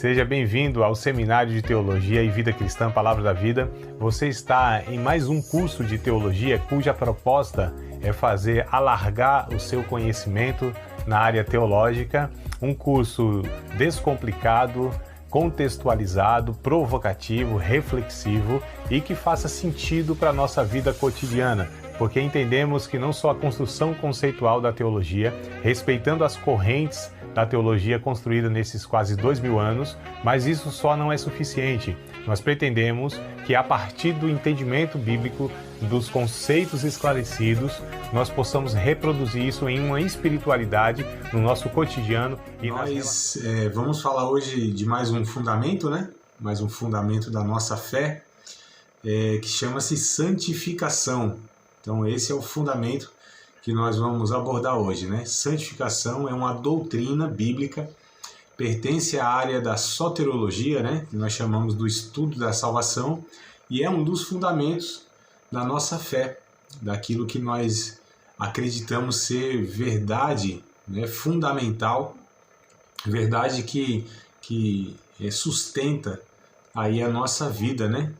Seja bem-vindo ao Seminário de Teologia e Vida Cristã Palavra da Vida. Você está em mais um curso de teologia cuja proposta é fazer alargar o seu conhecimento na área teológica, um curso descomplicado, contextualizado, provocativo, reflexivo e que faça sentido para a nossa vida cotidiana, porque entendemos que não só a construção conceitual da teologia, respeitando as correntes da teologia construída nesses quase 2000 anos, mas isso só não é suficiente. Nós pretendemos que a partir do entendimento bíblico, dos conceitos esclarecidos, nós possamos reproduzir isso em uma espiritualidade no nosso cotidiano. E nós vamos falar hoje de mais um fundamento, né? Mais um fundamento da nossa fé, que chama-se santificação. Então esse é o fundamento que nós vamos abordar hoje, né? Santificação é uma doutrina bíblica, pertence à área da soteriologia, né? Que nós chamamos do estudo da salvação, e é um dos fundamentos da nossa fé, daquilo que nós acreditamos ser verdade, né? Fundamental, verdade que sustenta aí a nossa vida, né?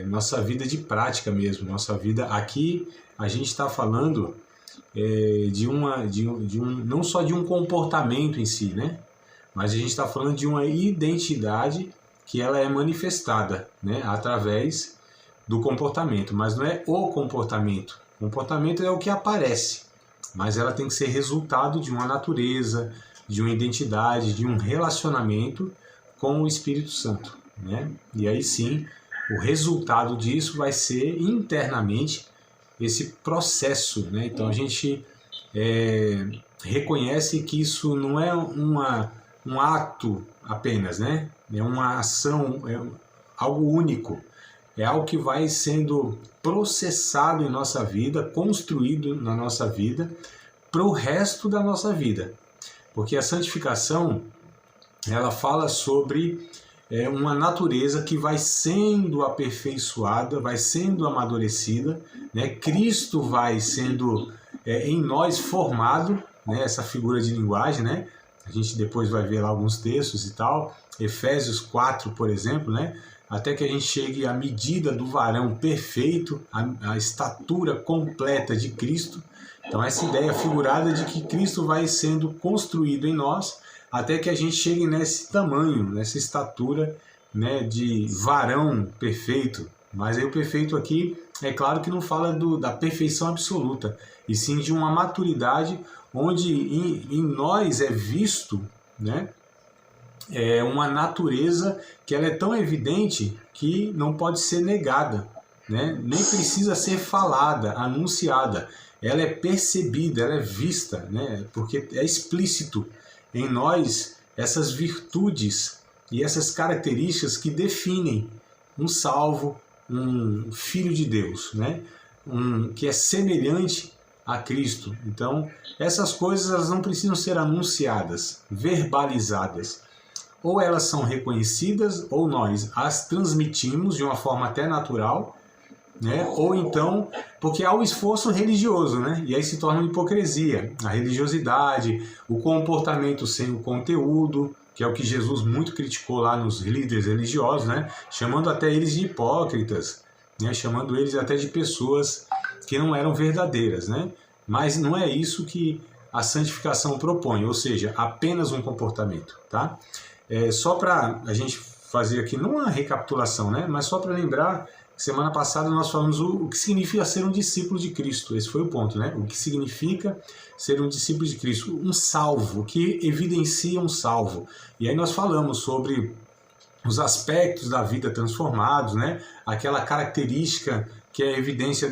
Nossa vida de prática mesmo, nossa vida aqui. A gente está falando não só de um comportamento em si, né? Mas a gente está falando de uma identidade que ela é manifestada, né? Através do comportamento, mas não é o comportamento. O comportamento é o que aparece, mas ela tem que ser resultado de uma natureza, de uma identidade, de um relacionamento com o Espírito Santo, né? E aí sim, o resultado disso vai ser internamente esse processo, né? Então a gente reconhece que isso não é um ato apenas, né? É uma ação, é algo único, é algo que vai sendo processado em nossa vida, construído na nossa vida, para o resto da nossa vida. Porque a santificação, ela fala sobre uma natureza que vai sendo aperfeiçoada, vai sendo amadurecida, né? Cristo vai sendo em nós formado, né? Essa figura de linguagem, né? A gente depois vai ver lá alguns textos e tal, Efésios 4, por exemplo, né? Até que a gente chegue à medida do varão perfeito, a estatura completa de Cristo. Então essa ideia figurada de que Cristo vai sendo construído em nós, até que a gente chegue nesse tamanho, nessa estatura, né, de varão perfeito. Mas aí o perfeito aqui, é claro que não fala da perfeição absoluta, e sim de uma maturidade onde em nós é visto, né, uma natureza que ela é tão evidente que não pode ser negada, né, nem precisa ser falada, anunciada. Ela é percebida, ela é vista, né, porque é explícito em nós essas virtudes e essas características que definem um salvo, um filho de Deus, né? Que é semelhante a Cristo. Então, essas coisas elas não precisam ser anunciadas, verbalizadas. Ou elas são reconhecidas, ou nós as transmitimos de uma forma até natural, né? Ou então, porque há o esforço religioso, né? E aí se torna uma hipocrisia, a religiosidade, o comportamento sem o conteúdo, que é o que Jesus muito criticou lá nos líderes religiosos, né? Chamando até eles de hipócritas, né? Chamando eles até de pessoas que não eram verdadeiras, né? Mas não é isso que a santificação propõe, ou seja, apenas um comportamento, tá? Só para a gente fazer aqui, não uma recapitulação, né? Mas só para lembrar, semana passada nós falamos o que significa ser um discípulo de Cristo. Esse foi o ponto, né? O que significa ser um discípulo de Cristo, um salvo, que evidencia um salvo. E aí nós falamos sobre os aspectos da vida transformados, né? Aquela característica que é a evidência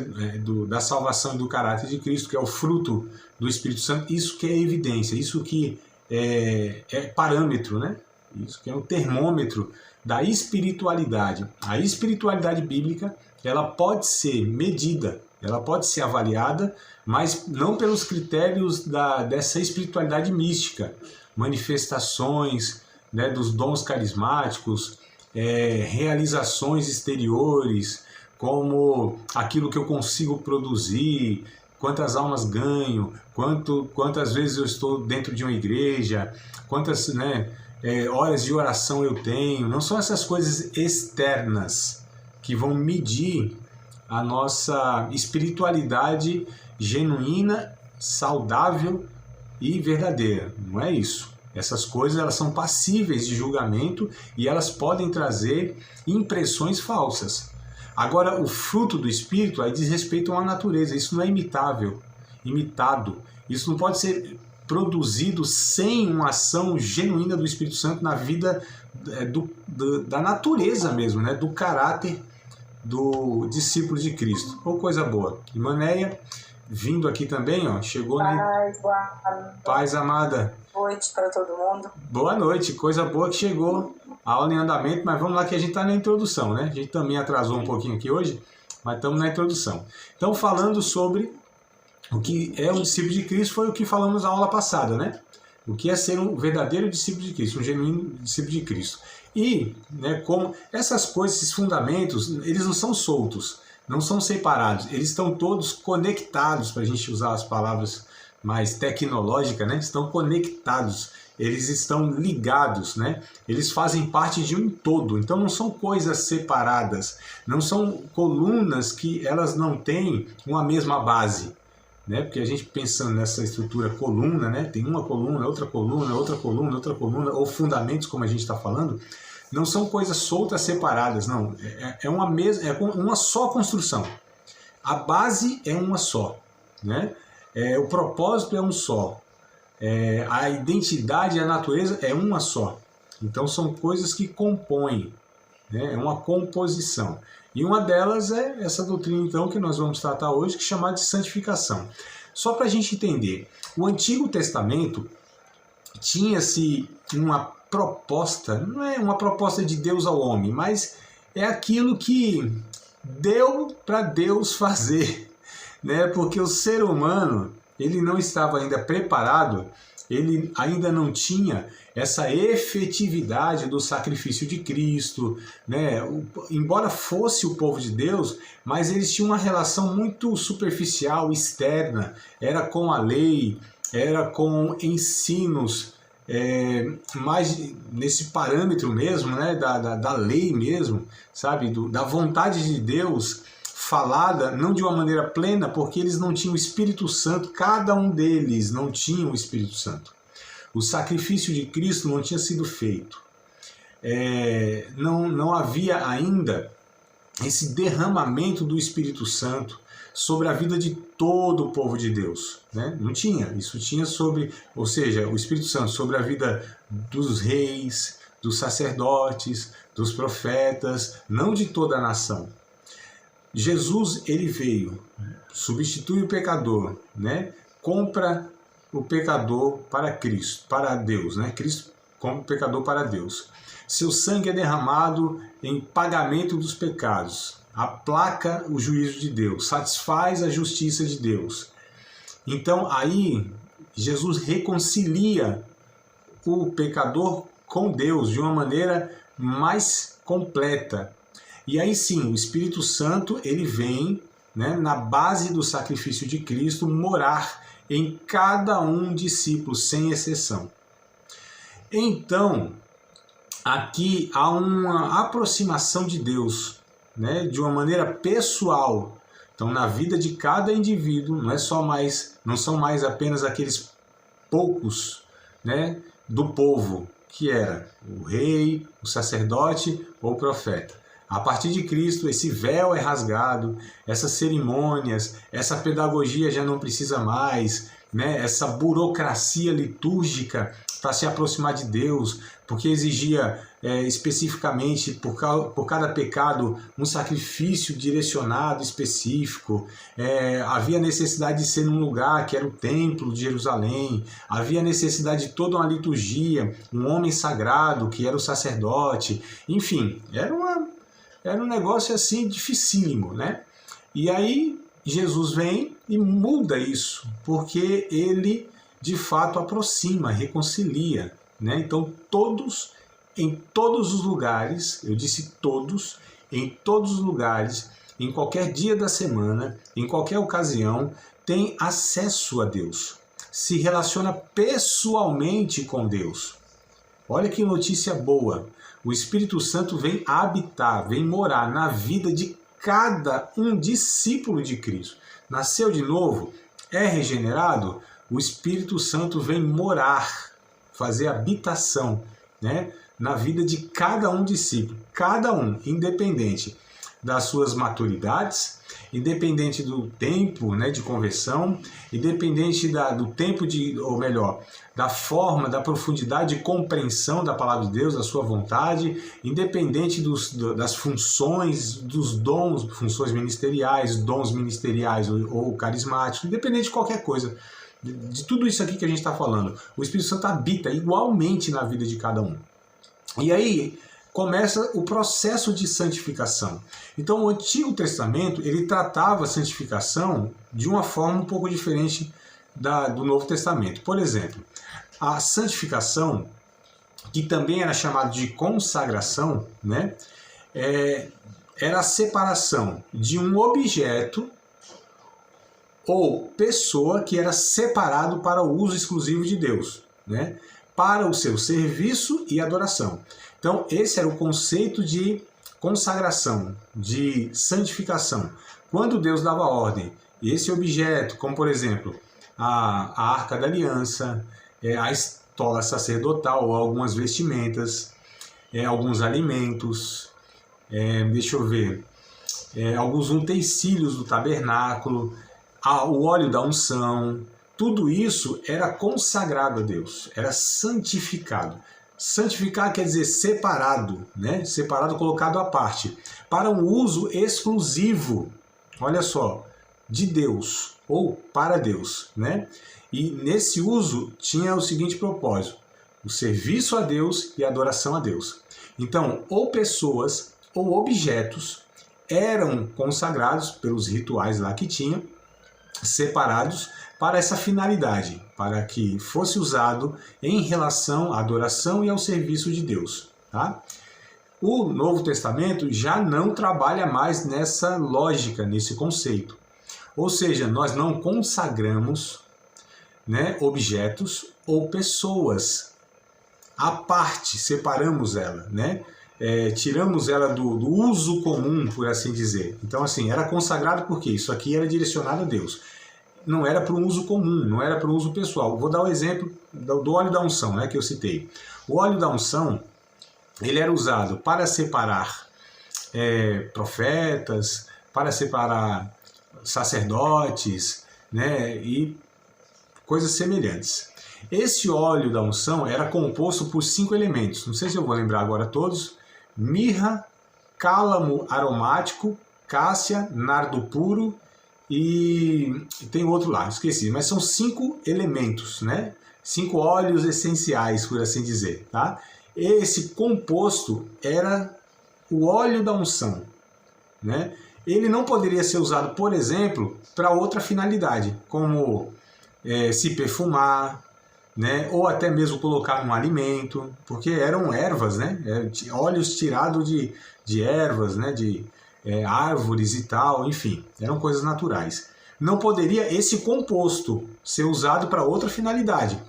da salvação e do caráter de Cristo, que é o fruto do Espírito Santo. Isso que é evidência, isso que é parâmetro, né? Isso que é um termômetro da espiritualidade. A espiritualidade bíblica, ela pode ser medida, ela pode ser avaliada, mas não pelos critérios dessa espiritualidade mística, manifestações, né, dos dons carismáticos, realizações exteriores, como aquilo que eu consigo produzir, quantas almas ganho, quantas vezes eu estou dentro de uma igreja, quantas, né, horas de oração eu tenho, não são essas coisas externas que vão medir a nossa espiritualidade genuína, saudável e verdadeira. Não é isso. Essas coisas elas são passíveis de julgamento e elas podem trazer impressões falsas. Agora, o fruto do Espírito aí diz respeito a uma natureza. Isso não é imitado. Isso não pode ser produzido sem uma ação genuína do Espírito Santo na vida da natureza mesmo, né? Do caráter do discípulo de Cristo. Ou coisa boa. Imaneia, vindo aqui também, ó, chegou Paz, amada. Boa noite para todo mundo. Boa noite, coisa boa que chegou. A aula em andamento, mas vamos lá que a gente está na introdução, né? A gente também atrasou um pouquinho aqui hoje, mas estamos na introdução. Então, falando sobre o que é um discípulo de Cristo, foi o que falamos na aula passada, né? O que é ser um verdadeiro discípulo de Cristo, um genuíno discípulo de Cristo. E, né, como essas coisas, esses fundamentos, eles não são soltos, não são separados, eles estão todos conectados, para a gente usar as palavras mais tecnológicas, né? Estão conectados, eles estão ligados, né? Eles fazem parte de um todo, então não são coisas separadas, não são colunas que elas não têm uma mesma base. Né? Porque a gente pensando nessa estrutura coluna, né? Tem uma coluna, outra coluna, outra coluna, outra coluna, ou fundamentos, como a gente está falando, não são coisas soltas, separadas, não. É uma só construção. A base é uma só, né? O propósito é um só. A identidade e a natureza é uma só. Então são coisas que compõem, né? É uma composição. E uma delas é essa doutrina, então, que nós vamos tratar hoje, que é chamada de santificação. Só para a gente entender, o Antigo Testamento tinha-se uma proposta, não é uma proposta de Deus ao homem, mas é aquilo que deu para Deus fazer, né? Porque o ser humano, ele não estava ainda preparado, ele ainda não tinha essa efetividade do sacrifício de Cristo, né? Embora fosse o povo de Deus, mas eles tinham uma relação muito superficial, externa, era com a lei, era com ensinos, mais nesse parâmetro mesmo, né? da lei mesmo, sabe? Da vontade de Deus falada, não de uma maneira plena, porque eles não tinham o Espírito Santo, cada um deles não tinha o Espírito Santo. O sacrifício de Cristo não tinha sido feito. Não havia ainda esse derramamento do Espírito Santo sobre a vida de todo o povo de Deus, né? Não tinha. Isso tinha sobre, ou seja, o Espírito Santo sobre a vida dos reis, dos sacerdotes, dos profetas, não de toda a nação. Jesus, ele veio, substitui o pecador, né? Compra o pecador para Cristo, para Deus, né? Cristo compra o pecador para Deus. Seu sangue é derramado em pagamento dos pecados, aplaca o juízo de Deus, satisfaz a justiça de Deus. Então aí Jesus reconcilia o pecador com Deus de uma maneira mais completa. E aí sim, o Espírito Santo, ele vem, né, na base do sacrifício de Cristo, morar em cada um discípulo, sem exceção. Então, aqui há uma aproximação de Deus, né, de uma maneira pessoal. Então, na vida de cada indivíduo, não são mais apenas aqueles poucos, né, do povo, que era o rei, o sacerdote ou o profeta. A partir de Cristo, esse véu é rasgado, essas cerimônias, essa pedagogia já não precisa mais, né? Essa burocracia litúrgica para se aproximar de Deus, porque exigia especificamente, por cada pecado, um sacrifício direcionado, específico. Havia necessidade de ser num lugar que era o templo de Jerusalém, havia necessidade de toda uma liturgia, um homem sagrado, que era o sacerdote, enfim, era um negócio assim dificílimo, né? E aí Jesus vem e muda isso, porque ele de fato aproxima, reconcilia, né? Então todos, em todos os lugares, eu disse todos, em todos os lugares, em qualquer dia da semana, em qualquer ocasião, tem acesso a Deus, se relaciona pessoalmente com Deus. Olha que notícia boa. O Espírito Santo vem habitar, vem morar na vida de cada um discípulo de Cristo. Nasceu de novo, é regenerado, o Espírito Santo vem morar, fazer habitação, né, na vida de cada um discípulo. Cada um, independente das suas maturidades, independente do tempo, né, de conversão, independente do tempo ou melhor, da forma, da profundidade de compreensão da palavra de Deus, da sua vontade, independente das funções, dos dons, funções ministeriais, dons ministeriais ou carismáticos, independente de qualquer coisa, de tudo isso aqui que a gente está falando, o Espírito Santo habita igualmente na vida de cada um. E aí começa o processo de santificação. Então o Antigo Testamento ele tratava a santificação de uma forma um pouco diferente do Novo Testamento. Por exemplo, a santificação, que também era chamada de consagração, né, era a separação de um objeto ou pessoa que era separado para o uso exclusivo de Deus, né, para o seu serviço e adoração. Então, esse era o conceito de consagração, de santificação. Quando Deus dava ordem, esse objeto, como por exemplo, a Arca da Aliança, a estola sacerdotal, ou algumas vestimentas, alguns alimentos, deixa eu ver, alguns utensílios do tabernáculo, o óleo da unção, tudo isso era consagrado a Deus, era santificado. Santificar quer dizer separado, né? Separado, colocado à parte, para um uso exclusivo, olha só, de Deus, ou para Deus, né? E nesse uso tinha o seguinte propósito: o serviço a Deus e a adoração a Deus. Então, ou pessoas ou objetos eram consagrados pelos rituais lá que tinham, separados para essa finalidade, para que fosse usado em relação à adoração e ao serviço de Deus. Tá? O Novo Testamento já não trabalha mais nessa lógica, nesse conceito. Ou seja, nós não consagramos, né, objetos ou pessoas à parte, separamos ela, né? Tiramos ela do uso comum, por assim dizer. Então, assim, era consagrado porque isso aqui era direcionado a Deus. Não era para um uso comum, não era para um uso pessoal. Vou dar o exemplo do óleo da unção, né, que eu citei. O óleo da unção, ele era usado para separar profetas, para separar sacerdotes, né, e coisas semelhantes. Esse óleo da unção era composto por 5 elementos. Não sei se eu vou lembrar agora todos. Mirra, cálamo aromático, cássia, nardo puro e tem outro lá, esqueci. Mas são 5 elementos, né? 5 óleos essenciais, por assim dizer. Tá? Esse composto era o óleo da unção, né? Ele não poderia ser usado, por exemplo, para outra finalidade, como se perfumar, né? Ou até mesmo colocar num alimento, porque eram ervas, né? Óleos tirados de ervas, né? De árvores e tal, enfim, eram coisas naturais. Não poderia esse composto ser usado para outra finalidade.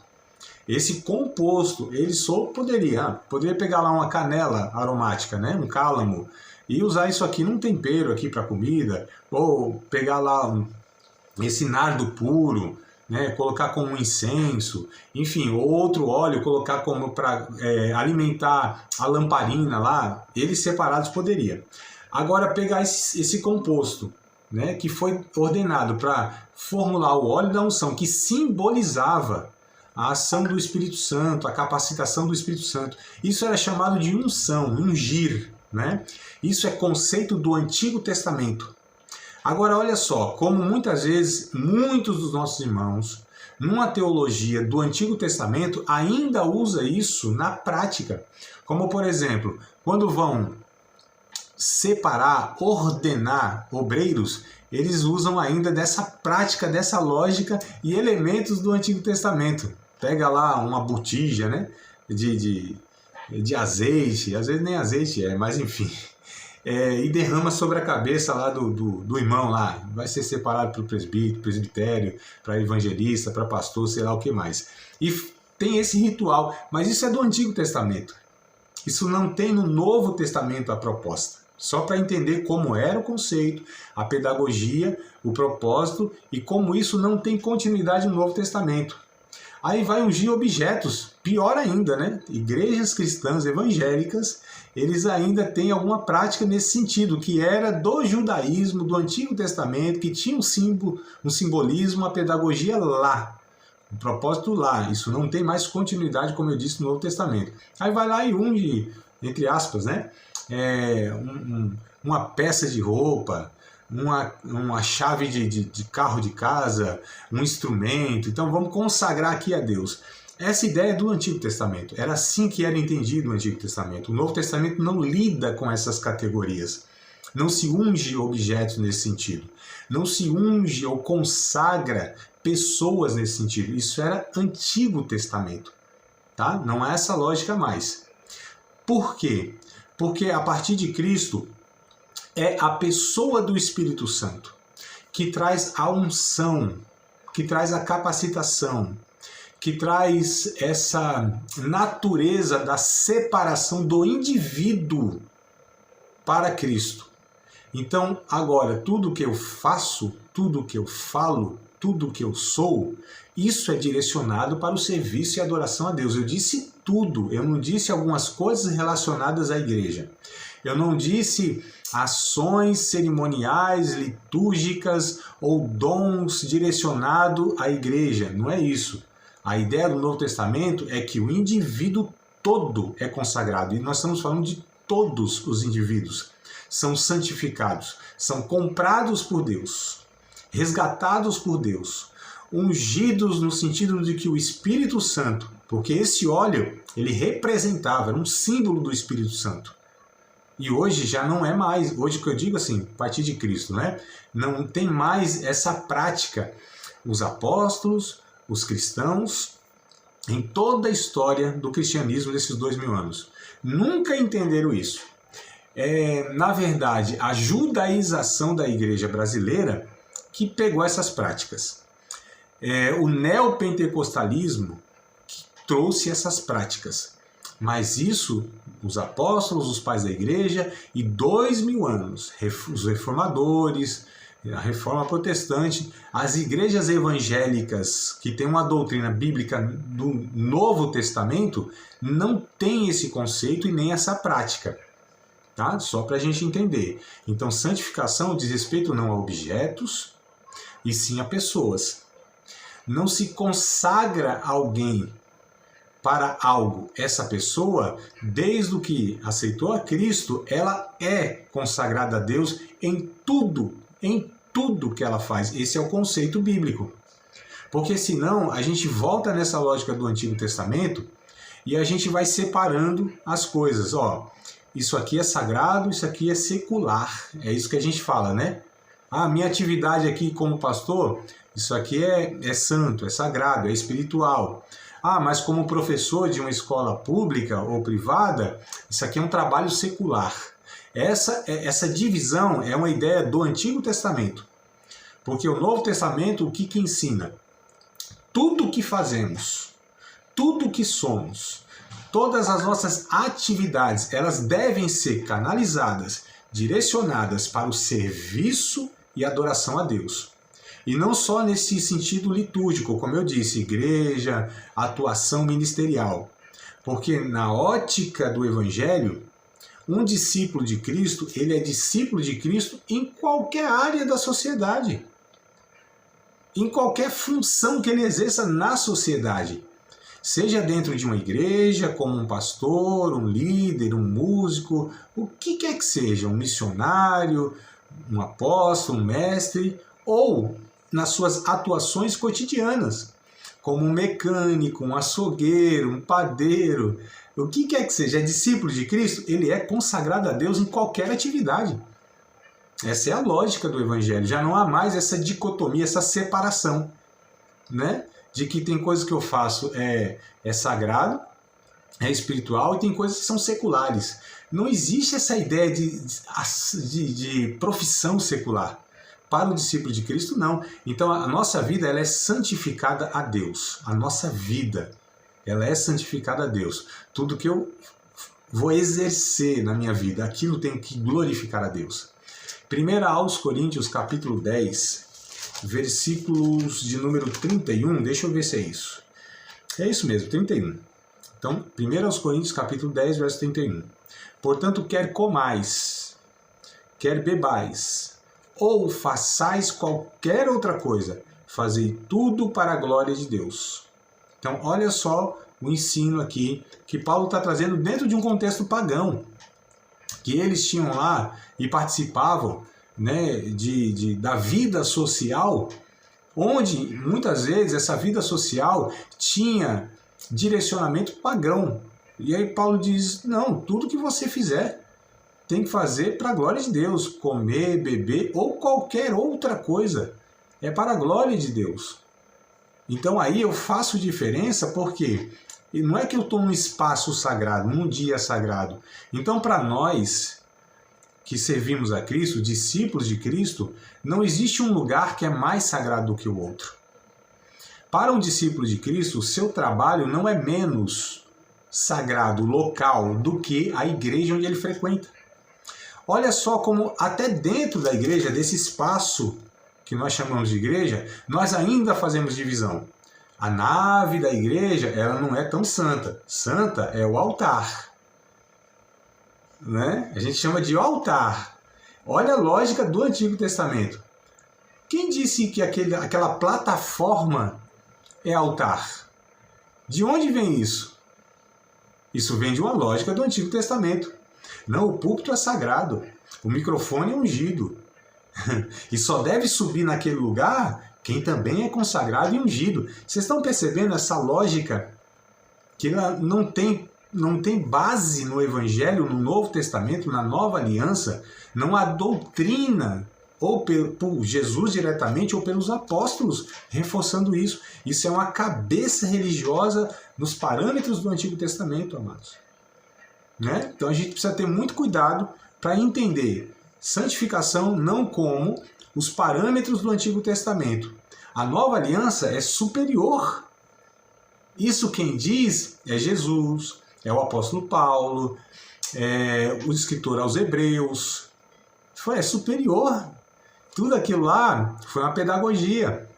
Esse composto, ele só poderia pegar lá uma canela aromática, né? Um cálamo, e usar isso aqui num tempero aqui para comida, ou pegar lá esse nardo puro, né, colocar como um incenso, enfim, outro óleo, colocar como para alimentar a lamparina lá, eles separados poderia. Agora pegar esse composto, né, que foi ordenado para formular o óleo da unção, que simbolizava a ação do Espírito Santo, a capacitação do Espírito Santo, isso era chamado de unção, ungir, né? Isso é conceito do Antigo Testamento. Agora, olha só, como muitas vezes, muitos dos nossos irmãos, numa teologia do Antigo Testamento, ainda usa isso na prática. Como, por exemplo, quando vão separar, ordenar obreiros, eles usam ainda dessa prática, dessa lógica e elementos do Antigo Testamento. Pega lá uma botija, né, de azeite, às vezes nem azeite mas enfim... e derrama sobre a cabeça lá do irmão lá. Vai ser separado para o presbitério, para evangelista, para pastor, sei lá o que mais. E tem esse ritual, mas isso é do Antigo Testamento. Isso não tem no Novo Testamento a proposta. Só para entender como era o conceito, a pedagogia, o propósito e como isso não tem continuidade no Novo Testamento. Aí vai ungir objetos, pior ainda, né? Igrejas cristãs evangélicas, eles ainda têm alguma prática nesse sentido, que era do judaísmo, do Antigo Testamento, que tinha um símbolo, um simbolismo, uma pedagogia lá. O propósito lá, isso não tem mais continuidade, como eu disse, no Novo Testamento. Aí vai lá e unge, entre aspas, né? Uma peça de roupa, uma chave de carro de casa, um instrumento. Então vamos consagrar aqui a Deus. Essa ideia é do Antigo Testamento. Era assim que era entendido no Antigo Testamento. O Novo Testamento não lida com essas categorias. Não se unge objetos nesse sentido. Não se unge ou consagra pessoas nesse sentido. Isso era Antigo Testamento. Tá? Não é essa lógica mais. Por quê? Porque a partir de Cristo é a pessoa do Espírito Santo que traz a unção, que traz a capacitação, que traz essa natureza da separação do indivíduo para Cristo. Então, agora, tudo que eu faço, tudo que eu falo, tudo que eu sou, isso é direcionado para o serviço e adoração a Deus. Eu disse tudo, eu não disse algumas coisas relacionadas à igreja. Eu não disse ações cerimoniais, litúrgicas ou dons direcionados à igreja. Não é isso. A ideia do Novo Testamento é que o indivíduo todo é consagrado. E nós estamos falando de todos os indivíduos. São santificados, são comprados por Deus, resgatados por Deus, ungidos no sentido de que o Espírito Santo, porque esse óleo, ele representava, era um símbolo do Espírito Santo. E hoje já não é mais, hoje que eu digo assim, a partir de Cristo, né? Não tem mais essa prática. Os apóstolos, os cristãos, em toda a história do cristianismo desses 2000 anos, nunca entenderam isso. Na verdade, a judaização da igreja brasileira que pegou essas práticas. O neopentecostalismo que trouxe essas práticas. Mas isso, os apóstolos, os pais da igreja, e 2000 anos, os reformadores, a reforma protestante, as igrejas evangélicas que têm uma doutrina bíblica do Novo Testamento, não tem esse conceito e nem essa prática. Tá? Só para a gente entender. Então, santificação diz respeito não a objetos, e sim a pessoas. Não se consagra alguém para algo. Essa pessoa, desde o que aceitou a Cristo, ela é consagrada a Deus em tudo que ela faz. Esse é o conceito bíblico. Porque senão a gente volta nessa lógica do Antigo Testamento e a gente vai separando as coisas. Ó, isso aqui é sagrado, isso aqui é secular. É isso que a gente fala, né? Ah, minha atividade aqui como pastor, isso aqui é santo, é sagrado, é espiritual. Ah, mas como professor de uma escola pública ou privada, isso aqui é um trabalho secular. Essa divisão é uma ideia do Antigo Testamento. Porque o Novo Testamento, o que ensina? Tudo que fazemos, tudo que somos, todas as nossas atividades, elas devem ser canalizadas, direcionadas para o serviço e adoração a Deus. E não só nesse sentido litúrgico, como eu disse, igreja, atuação ministerial. Porque na ótica do Evangelho, um discípulo de Cristo, ele é discípulo de Cristo em qualquer área da sociedade. Em qualquer função que ele exerça na sociedade. Seja dentro de uma igreja, como um pastor, um líder, um músico, o que quer que seja, um missionário, um apóstolo, um mestre, ou nas suas atuações cotidianas, como um mecânico, um açougueiro, um padeiro, o que quer que seja, é discípulo de Cristo, ele é consagrado a Deus em qualquer atividade. Essa é a lógica do Evangelho, já não há mais essa dicotomia, essa separação, né? De que tem coisas que eu faço é sagrado, é espiritual, e tem coisas que são seculares. Não existe essa ideia de profissão secular. Para o discípulo de Cristo, não. Então a nossa vida ela é santificada a Deus. A nossa vida. ela é santificada a Deus. Tudo que eu vou exercer na minha vida, aquilo tem que glorificar a Deus. 1 aos Coríntios, capítulo 10, versículos de número 31, deixa eu ver se é isso. É isso mesmo, 31. Então, 1 aos Coríntios, capítulo 10, verso 31. Portanto, quer comais, quer bebais, ou façais qualquer outra coisa, fazei tudo para a glória de Deus. Então, olha só o ensino aqui que Paulo está trazendo dentro de um contexto pagão, que eles tinham lá e participavam, né, da vida social, onde muitas vezes essa vida social tinha direcionamento pagão. E aí Paulo diz, não, tudo que você fizer tem que fazer para a glória de Deus, comer, beber ou qualquer outra coisa, é para a glória de Deus. Então aí eu faço diferença porque não é que eu estou num espaço sagrado, num dia sagrado. Então para nós que servimos a Cristo, discípulos de Cristo, não existe um lugar que é mais sagrado do que o outro. Para um discípulo de Cristo, o seu trabalho não é menos sagrado, local, do que a igreja onde ele frequenta. Olha só como até dentro da igreja, desse espaço que nós chamamos de igreja, nós ainda fazemos divisão. A nave da igreja, ela não é tão santa. Santa é o altar. Né? A gente chama de altar. Olha a lógica do Antigo Testamento. Quem disse que aquela plataforma é altar? De onde vem isso? Isso vem de uma lógica do Antigo Testamento. Não, o púlpito é sagrado, o microfone é ungido. E só deve subir naquele lugar quem também é consagrado e ungido. Vocês estão percebendo essa lógica que ela não tem base no Evangelho, no Novo Testamento, na Nova Aliança? Não há doutrina, ou por Jesus diretamente, ou pelos apóstolos, reforçando isso. Isso é uma cabeça religiosa nos parâmetros do Antigo Testamento, amados. Né? Então a gente precisa ter muito cuidado para entender santificação não como os parâmetros do Antigo Testamento. A Nova Aliança é superior. Isso quem diz é Jesus, é o apóstolo Paulo, é o escritor aos Hebreus. É superior. Tudo aquilo lá foi uma pedagogia.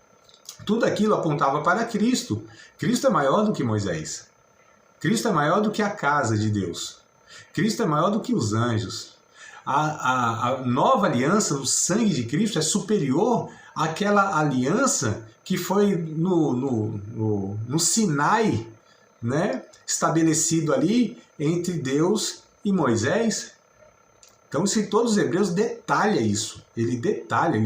Tudo aquilo apontava para Cristo. Cristo é maior do que Moisés. Cristo é maior do que a casa de Deus. Cristo é maior do que os anjos. A nova aliança, o sangue de Cristo, é superior àquela aliança que foi no Sinai, né, estabelecido ali entre Deus e Moisés. Então o escritor dos Hebreus detalha isso. Ele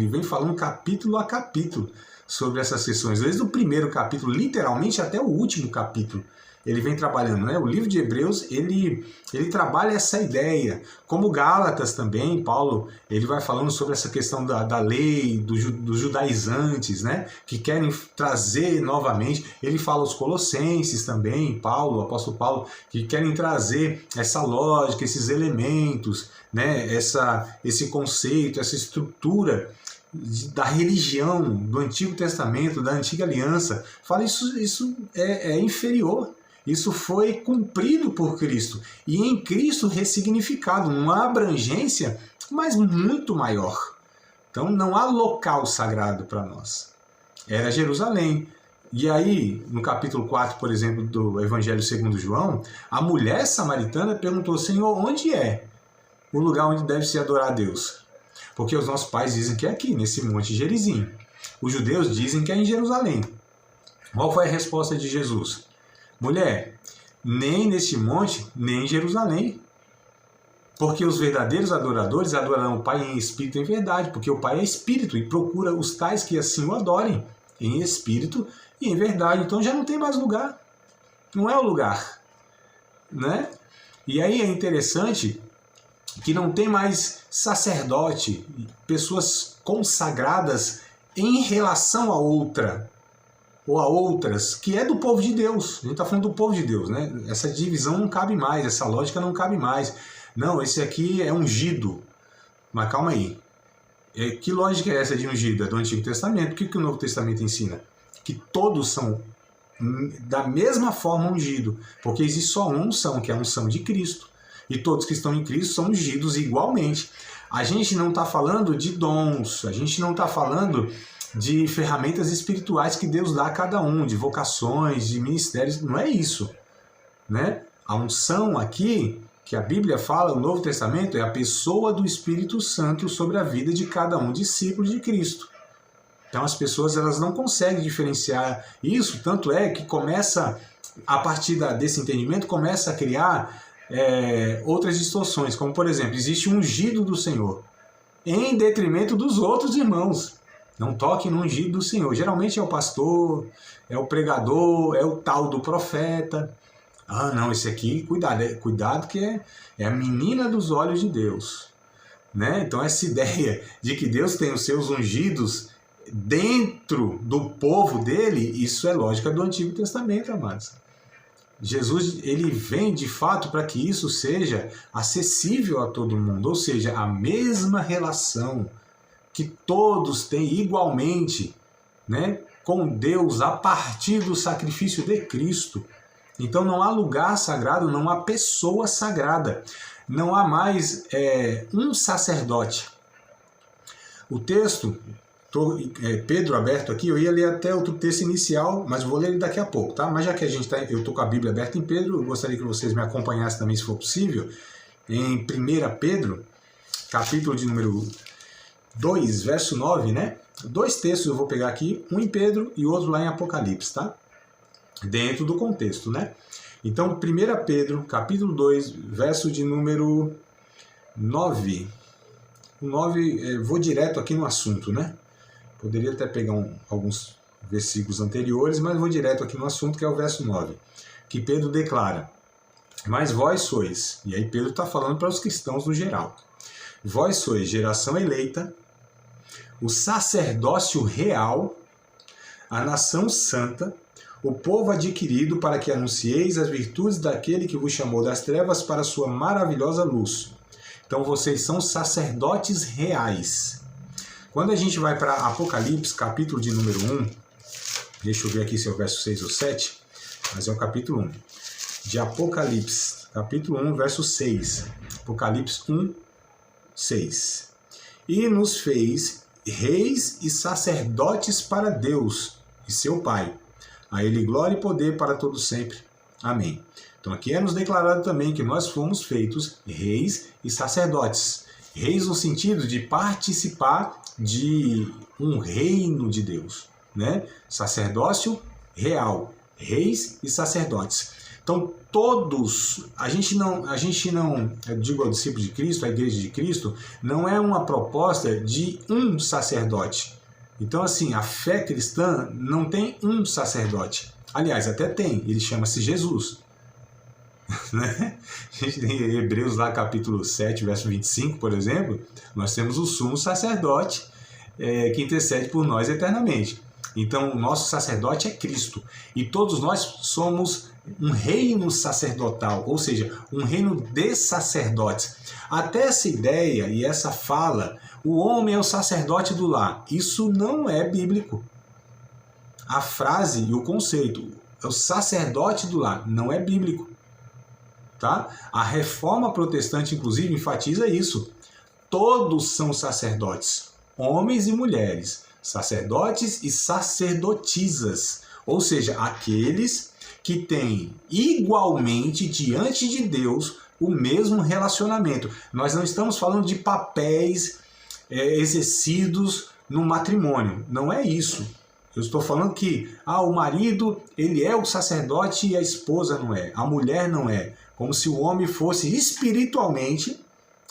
vem falando capítulo a capítulo sobre essas questões. Desde o primeiro capítulo, literalmente, até o último capítulo. Ele vem trabalhando, né? O livro de Hebreus, ele trabalha essa ideia. Como Gálatas também, Paulo, ele vai falando sobre essa questão da lei, dos judaizantes, né? Que querem trazer novamente. Ele fala aos Colossenses também, Paulo, o apóstolo Paulo, que querem trazer essa lógica, esses elementos, né? Esse conceito, essa estrutura da religião, do Antigo Testamento, da Antiga Aliança. Fala, isso é inferior. Isso foi cumprido por Cristo e em Cristo ressignificado, numa abrangência, mas muito maior. Então não há local sagrado para nós. Era Jerusalém. E aí, no capítulo 4, por exemplo, do Evangelho segundo João, a mulher samaritana perguntou, Senhor, onde é o lugar onde deve se adorar a Deus? Porque os nossos pais dizem que é aqui, nesse monte Gerizim. Os judeus dizem que é em Jerusalém. Qual foi a resposta de Jesus? Mulher, nem neste monte, nem em Jerusalém. Porque os verdadeiros adoradores adorarão o Pai em espírito e em verdade, porque o Pai é espírito e procura os tais que assim o adorem, em espírito e em verdade. Então já não tem mais lugar. Não é o lugar. Né? E aí é interessante que não tem mais sacerdote, pessoas consagradas em relação a outra, ou a outras, que é do povo de Deus. A gente está falando do povo de Deus, né? Essa divisão não cabe mais, essa lógica não cabe mais. Não, esse aqui é ungido. Mas calma aí. Que lógica é essa de ungido? É do Antigo Testamento. O que o Novo Testamento ensina? Que todos são da mesma forma ungido, porque existe só uma unção, que é a unção de Cristo. E todos que estão em Cristo são ungidos igualmente. A gente não está falando de dons, a gente não está falando de ferramentas espirituais que Deus dá a cada um, de vocações, de ministérios, não é isso, né? A unção aqui, que a Bíblia fala, o Novo Testamento, é a pessoa do Espírito Santo sobre a vida de cada um discípulo de Cristo. Então as pessoas elas não conseguem diferenciar isso, tanto é que começa, a partir desse entendimento, começa a criar outras distorções, como por exemplo, existe um ungido do Senhor, em detrimento dos outros irmãos. Não toque no ungido do Senhor. Geralmente é o pastor, é o pregador, é o tal do profeta. Ah, não, esse aqui, cuidado que é a menina dos olhos de Deus. Né? Então essa ideia de que Deus tem os seus ungidos dentro do povo dele, isso é lógica do Antigo Testamento, amados. Jesus, ele vem de fato para que isso seja acessível a todo mundo, ou seja, a mesma relação que todos têm igualmente, né, com Deus a partir do sacrifício de Cristo. Então não há lugar sagrado, não há pessoa sagrada, não há mais um sacerdote. O texto, Pedro aberto aqui, eu ia ler até outro texto inicial, mas vou ler ele daqui a pouco, tá? Mas já que eu estou com a Bíblia aberta em Pedro, eu gostaria que vocês me acompanhassem também, se for possível, em 1 Pedro, capítulo de número 2, verso 9, né? Dois textos eu vou pegar aqui, um em Pedro e outro lá em Apocalipse, tá? Dentro do contexto, né? Então, 1 Pedro, capítulo 2, verso de número 9. O 9, vou direto aqui no assunto, né? Poderia até pegar alguns versículos anteriores, mas vou direto aqui no assunto, que é o verso 9. Que Pedro declara: mas vós sois, e aí Pedro está falando para os cristãos no geral, vós sois geração eleita, o sacerdócio real, a nação santa, o povo adquirido, para que anuncieis as virtudes daquele que vos chamou das trevas para a sua maravilhosa luz. Então vocês são sacerdotes reais. Quando a gente vai para Apocalipse, capítulo de número 1, deixa eu ver aqui se é o verso 6 ou 7, mas é o capítulo 1. De Apocalipse, capítulo 1, verso 6. Apocalipse 1, 6. E nos fez reis e sacerdotes para Deus e seu Pai. A ele glória e poder para todos sempre. Amém. Então aqui é nos declarado também que nós fomos feitos reis e sacerdotes. Reis no sentido de participar de um reino de Deus, né? Sacerdócio real, reis e sacerdotes. Então todos, a gente não, eu digo ao discípulo de Cristo, a igreja de Cristo, não é uma proposta de um sacerdote. Então assim, a fé cristã não tem um sacerdote. Aliás, até tem, ele chama-se Jesus. Né? A gente tem Hebreus lá, capítulo 7, verso 25, por exemplo, nós temos o sumo sacerdote que intercede por nós eternamente. Então, o nosso sacerdote é Cristo. E todos nós somos um reino sacerdotal, ou seja, um reino de sacerdotes. Até essa ideia e essa fala, o homem é o sacerdote do lar, isso não é bíblico. A frase e o conceito, é o sacerdote do lar, não é bíblico. Tá? A reforma protestante, inclusive, enfatiza isso. Todos são sacerdotes, homens e mulheres, sacerdotes e sacerdotisas, ou seja, aqueles que têm igualmente diante de Deus o mesmo relacionamento. Nós não estamos falando de papéis exercidos no matrimônio, não é isso. Eu estou falando que o marido ele é o sacerdote e a esposa não é, a mulher não é. Como se o homem fosse espiritualmente,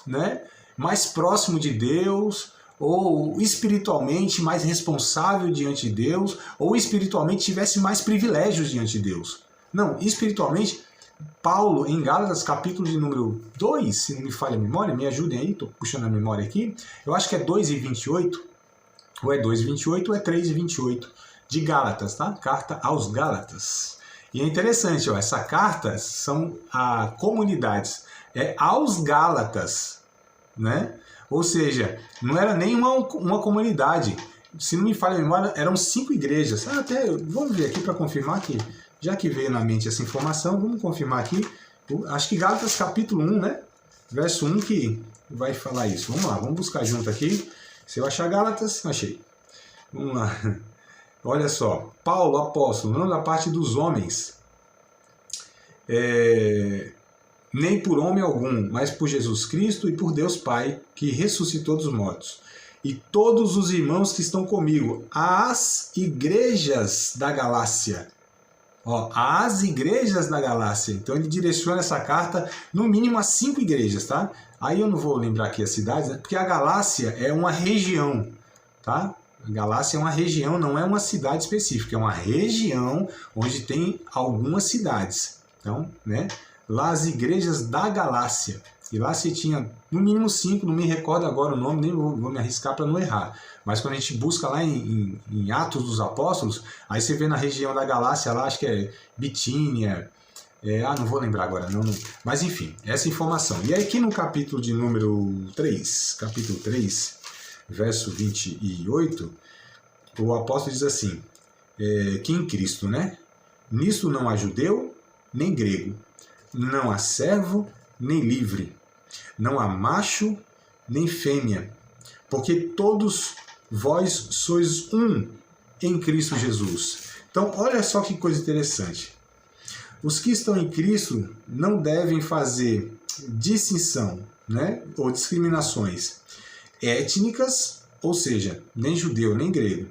né, mais próximo de Deus, ou espiritualmente mais responsável diante de Deus, ou espiritualmente tivesse mais privilégios diante de Deus. Não, espiritualmente, Paulo, em Gálatas, capítulo de número 2, se não me falha a memória, me ajudem aí, estou puxando a memória aqui, eu acho que é 2:28, ou é 2:28 ou é 3:28, de Gálatas, tá? Carta aos Gálatas. E é interessante, essa carta são a comunidades, aos Gálatas, né? Ou seja, não era nem uma comunidade, se não me falha a memória, eram 5 igrejas. Até, vamos ver aqui para confirmar que, já que veio na mente essa informação, vamos confirmar aqui. Acho que Gálatas capítulo 1, né? Verso 1 que vai falar isso. Vamos lá, vamos buscar junto aqui. Se eu achar Gálatas, achei. Vamos lá. Olha só, Paulo, apóstolo, não da parte dos homens, nem por homem algum, mas por Jesus Cristo e por Deus Pai, que ressuscitou dos mortos. E todos os irmãos que estão comigo, às igrejas da Galácia. Ó, às igrejas da Galácia. Então ele direciona essa carta no mínimo a 5 igrejas, tá? Aí eu não vou lembrar aqui as cidades, né? Porque a Galácia é uma região, tá? A Galácia é uma região, não é uma cidade específica, é uma região onde tem algumas cidades. Então, né? Lá as igrejas da Galácia. E lá se tinha no mínimo 5, não me recordo agora o nome, nem vou me arriscar para não errar. Mas quando a gente busca lá em Atos dos Apóstolos, aí você vê na região da Galácia lá, acho que é Bitínia, não vou lembrar agora, não. Mas enfim, essa informação. E aí aqui no capítulo de número 3, capítulo 3, verso 28, o apóstolo diz assim, que em Cristo, né? Nisto não há judeu, nem grego, não há servo, nem livre, não há macho, nem fêmea, porque todos vós sois um em Cristo Jesus. Então, olha só que coisa interessante. Os que estão em Cristo não devem fazer distinção, né, ou discriminações étnicas, ou seja, nem judeu, nem grego,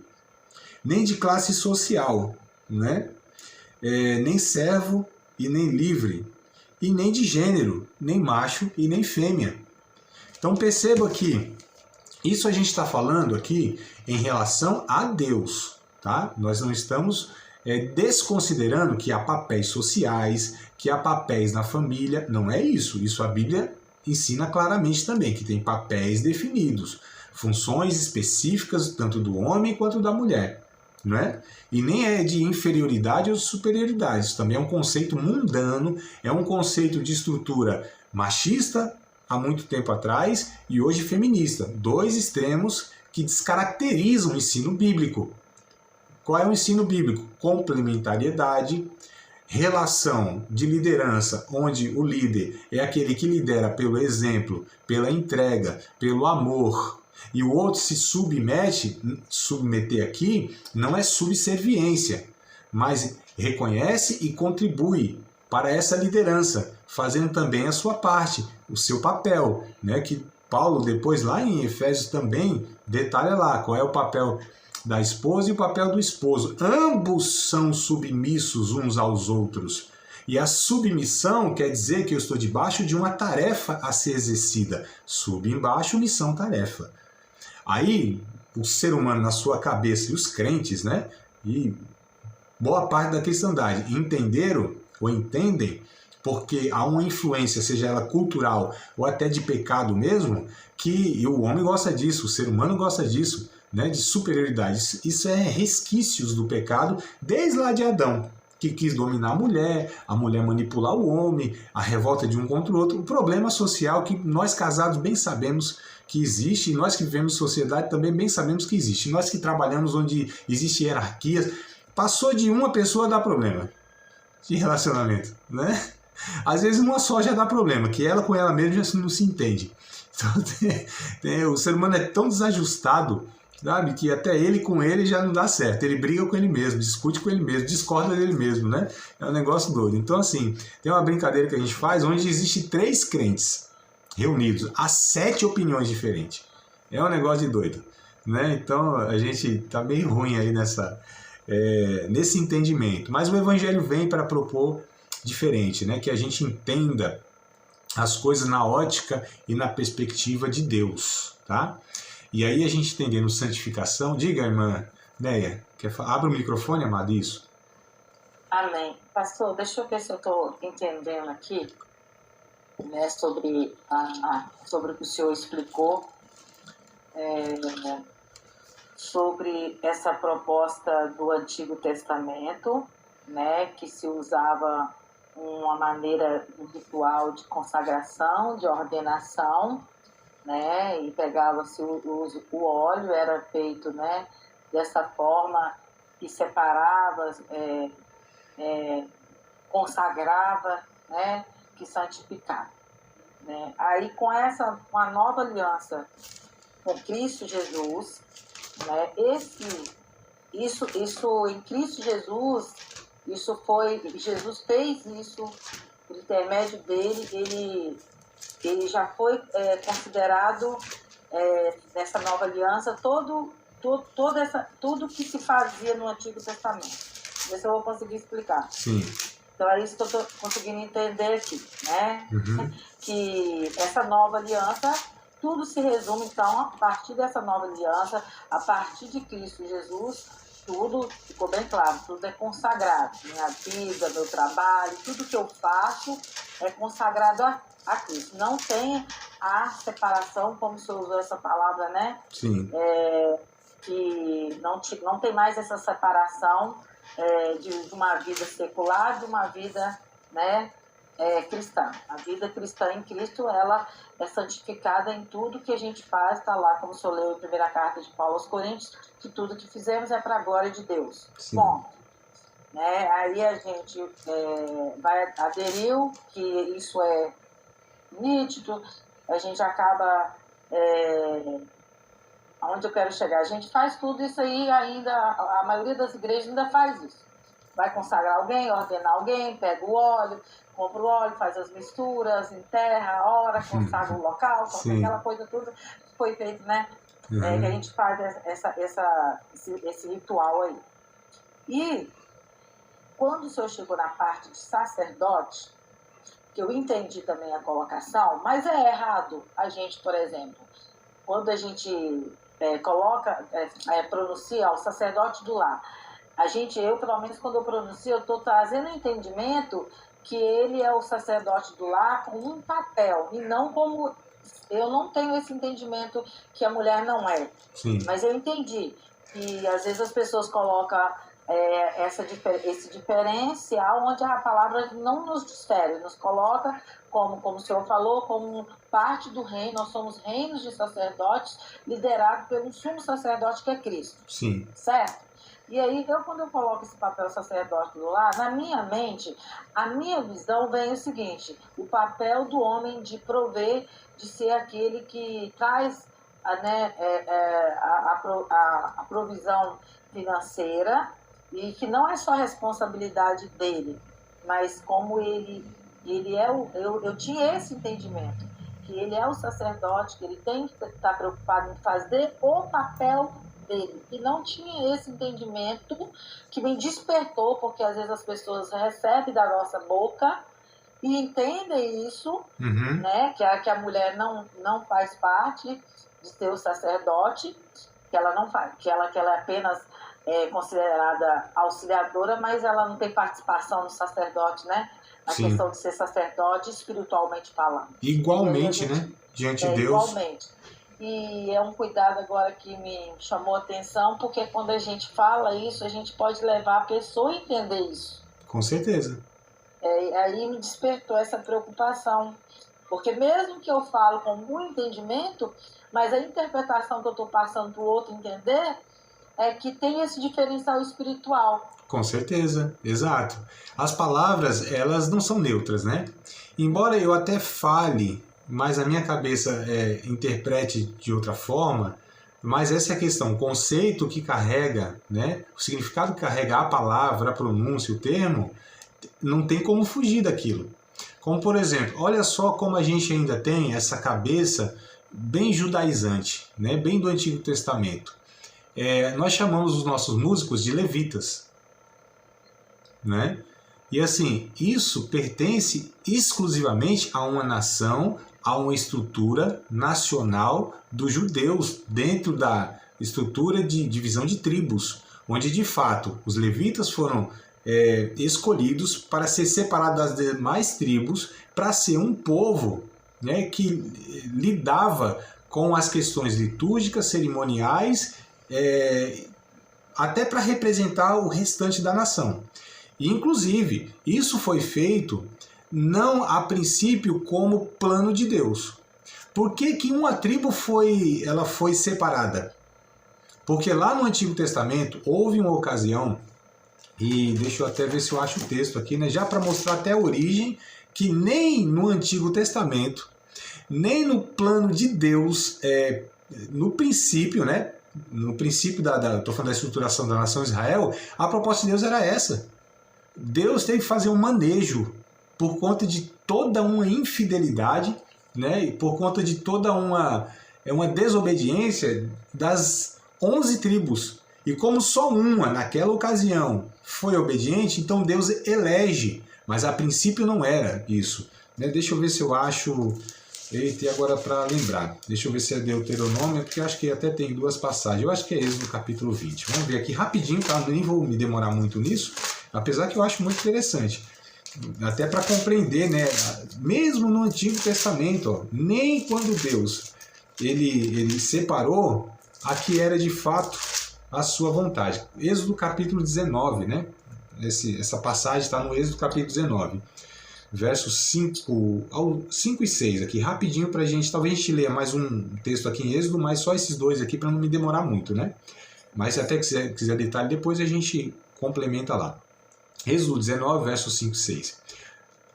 nem de classe social, né, nem servo e nem livre, e nem de gênero, nem macho e nem fêmea. Então perceba que isso a gente está falando aqui em relação a Deus, tá? Nós não estamos desconsiderando que há papéis sociais, que há papéis na família, não é isso. Isso a Bíblia ensina claramente também, que tem papéis definidos, funções específicas tanto do homem quanto da mulher. Não é? E nem é de inferioridade ou superioridade, isso também é um conceito mundano, é um conceito de estrutura machista há muito tempo atrás e hoje feminista, 2 extremos que descaracterizam o ensino bíblico. Qual é o ensino bíblico? Complementariedade, relação de liderança, onde o líder é aquele que lidera pelo exemplo, pela entrega, pelo amor, e o outro se submete, submeter aqui não é subserviência, mas reconhece e contribui para essa liderança, fazendo também a sua parte, o seu papel, né? Que Paulo depois lá em Efésios também detalha lá qual é o papel da esposa e o papel do esposo. Ambos são submissos uns aos outros. E a submissão quer dizer que eu estou debaixo de uma tarefa a ser exercida. Sub embaixo, missão, tarefa. Aí, o ser humano na sua cabeça e os crentes, né, e boa parte da cristandade entenderam ou entendem, porque há uma influência, seja ela cultural ou até de pecado mesmo, que o homem gosta disso, o ser humano gosta disso, né, de superioridade. Isso é resquícios do pecado desde lá de Adão, que quis dominar a mulher manipular o homem, a revolta de um contra o outro, o problema social que nós casados bem sabemos que existe, e nós que vivemos em sociedade também bem sabemos que existe. Nós que trabalhamos onde existe hierarquias, passou de uma pessoa a dar problema de relacionamento, né? Às vezes uma só já dá problema, que ela com ela mesma já não se entende. Então, o ser humano é tão desajustado, sabe, que até ele com ele já não dá certo. Ele briga com ele mesmo, discute com ele mesmo, discorda dele mesmo, né? É um negócio doido. Então, assim, tem uma brincadeira que a gente faz onde existe 3 crentes reunidos, há 7 opiniões diferentes. É um negócio de doido, né? Então, a gente tá meio ruim aí nesse entendimento. Mas o Evangelho vem para propor diferente, né? Que a gente entenda as coisas na ótica e na perspectiva de Deus, tá? E aí a gente entendendo santificação, diga, irmã Neia, abre o microfone, amado, isso. Amém. Pastor, deixa eu ver se eu estou entendendo aqui, né, sobre o que o senhor explicou, sobre essa proposta do Antigo Testamento, né, que se usava uma maneira, um ritual de consagração, de ordenação, né, e pegava-se o óleo, era feito, né, dessa forma, que separava, consagrava, né, que santificava. Né? Aí com a nova aliança com Cristo Jesus, né, isso em Cristo Jesus, Jesus fez isso, por intermédio dele, ele já foi considerado nessa nova aliança tudo que se fazia no Antigo Testamento. Ver se eu vou conseguir explicar. Sim. Então é isso que eu estou conseguindo entender aqui, né? Uhum. Que essa nova aliança, tudo se resume, então, a partir dessa nova aliança, a partir de Cristo Jesus, tudo ficou bem claro, tudo é consagrado. Minha vida, meu trabalho, tudo que eu faço é consagrado a Cristo. Não tem a separação, como o senhor usou essa palavra, né? Sim. Que não tem mais essa separação de uma vida secular, de uma vida, né, cristã. A vida cristã em Cristo, ela é santificada em tudo que a gente faz, está lá, como o senhor leu em primeira carta de Paulo aos Coríntios, que tudo que fizemos é para a glória de Deus. Sim. Ponto. Né? Aí a gente aderiu que isso é nítido, a gente acaba... Aonde eu quero chegar? A gente faz tudo isso aí ainda, a maioria das igrejas ainda faz isso. Vai consagrar alguém, ordenar alguém, pega o óleo, compra o esse faz as misturas, enterra, ora, consagra o local, aquela coisa toda que foi feito, né? Que a gente faz esse ritual aí. E quando o senhor chegou na parte de sacerdote, que eu entendi também a colocação, mas é errado a gente, por exemplo, quando a gente pronuncia o sacerdote do lar, eu, pelo menos quando eu pronuncio, eu estou trazendo o entendimento que ele é o sacerdote do lar com um papel, e não como... Eu não tenho esse entendimento que a mulher não é. Sim. Mas eu entendi que às vezes as pessoas colocam esse diferencial onde a palavra não nos difere, nos coloca como o senhor falou, como parte do reino. Nós somos reinos de sacerdotes liderados pelo sumo sacerdote que é Cristo. Sim. Certo? E aí, quando eu coloco esse papel sacerdote do lar, na minha mente, a minha visão vem o seguinte: o papel do homem de prover, de ser aquele que traz a provisão financeira, e que não é só responsabilidade dele, mas como ele é eu tinha esse entendimento, que ele é o sacerdote, que ele tem que estar preocupado em fazer o papel dele, e não tinha esse entendimento que me despertou, porque às vezes as pessoas recebem da nossa boca e entendem isso, né, que a mulher não faz parte de ser o sacerdote, que ela não faz, que ela é apenas considerada auxiliadora, mas ela não tem participação no sacerdote, né? A Sim. questão de ser sacerdote espiritualmente falando. Igualmente, né? Diante de Deus. Igualmente. E é um cuidado agora que me chamou a atenção, porque quando a gente fala isso, a gente pode levar a pessoa a entender isso. Com certeza. Aí me despertou essa preocupação. Porque mesmo que eu falo com muito entendimento, mas a interpretação que eu estou passando para o outro entender é que tem esse diferencial espiritual. Com certeza, exato. As palavras, elas não são neutras, né? Embora eu até fale, mas a minha cabeça interprete de outra forma, mas essa é a questão. O conceito que carrega, né? O significado que carrega a palavra, a pronúncia, o termo, não tem como fugir daquilo. Como, por exemplo, olha só como a gente ainda tem essa cabeça bem judaizante, né? Bem do Antigo Testamento. Nós chamamos os nossos músicos de levitas, né? E assim, isso pertence exclusivamente a uma nação, a uma estrutura nacional dos judeus, dentro da estrutura de divisão de tribos, onde de fato os levitas foram escolhidos para ser separados das demais tribos, para ser um povo, né, que lidava com as questões litúrgicas, cerimoniais, até para representar o restante da nação. E, inclusive, isso foi feito não a princípio como plano de Deus. Por que uma tribo foi separada? Porque lá no Antigo Testamento houve uma ocasião, e deixa eu até ver se eu acho o texto aqui, né? Já para mostrar até a origem, que nem no Antigo Testamento, nem no plano de Deus, no princípio, né? No princípio estou falando da estruturação da nação Israel, a proposta de Deus era essa. Deus teve que fazer um manejo por conta de toda uma infidelidade, né? E por conta de toda uma desobediência das 11 tribos. E como só uma, naquela ocasião, foi obediente, então Deus elege. Mas a princípio não era isso, né? Deixa eu ver se eu acho... Eita, e agora para lembrar. Deixa eu ver se é Deuteronômio, porque eu acho que até tem duas passagens. Eu acho que é Êxodo capítulo 20. Vamos ver aqui rapidinho, tá? Nem vou me demorar muito nisso, apesar que eu acho muito interessante. Até para compreender, né? Mesmo no Antigo Testamento, ó, nem quando Deus ele separou, aqui era de fato a sua vontade. Êxodo capítulo 19, né? Essa passagem está no Êxodo capítulo 19. Versos 5 e 6 aqui, rapidinho para a gente, talvez a gente leia mais um texto aqui em Êxodo, mas só esses dois aqui para não me demorar muito, né? Mas se até quiser detalhe depois a gente complementa lá. Êxodo 19, versos 5 e 6.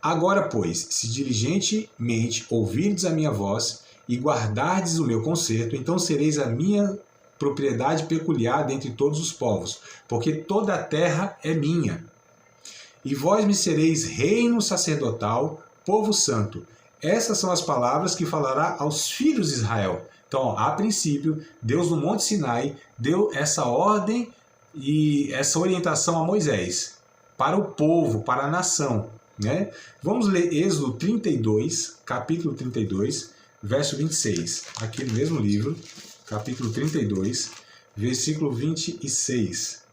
Agora, pois, se diligentemente ouvirdes a minha voz e guardardes o meu conserto, então sereis a minha propriedade peculiar dentre todos os povos, porque toda a terra é minha. E vós me sereis reino sacerdotal, povo santo. Essas são as palavras que falará aos filhos de Israel. Então, ó, a princípio, Deus no Monte Sinai deu essa ordem e essa orientação a Moisés, para o povo, para a nação, né? Vamos ler Êxodo 32, capítulo 32, verso 26. Aqui no mesmo livro, capítulo 32, versículo 26.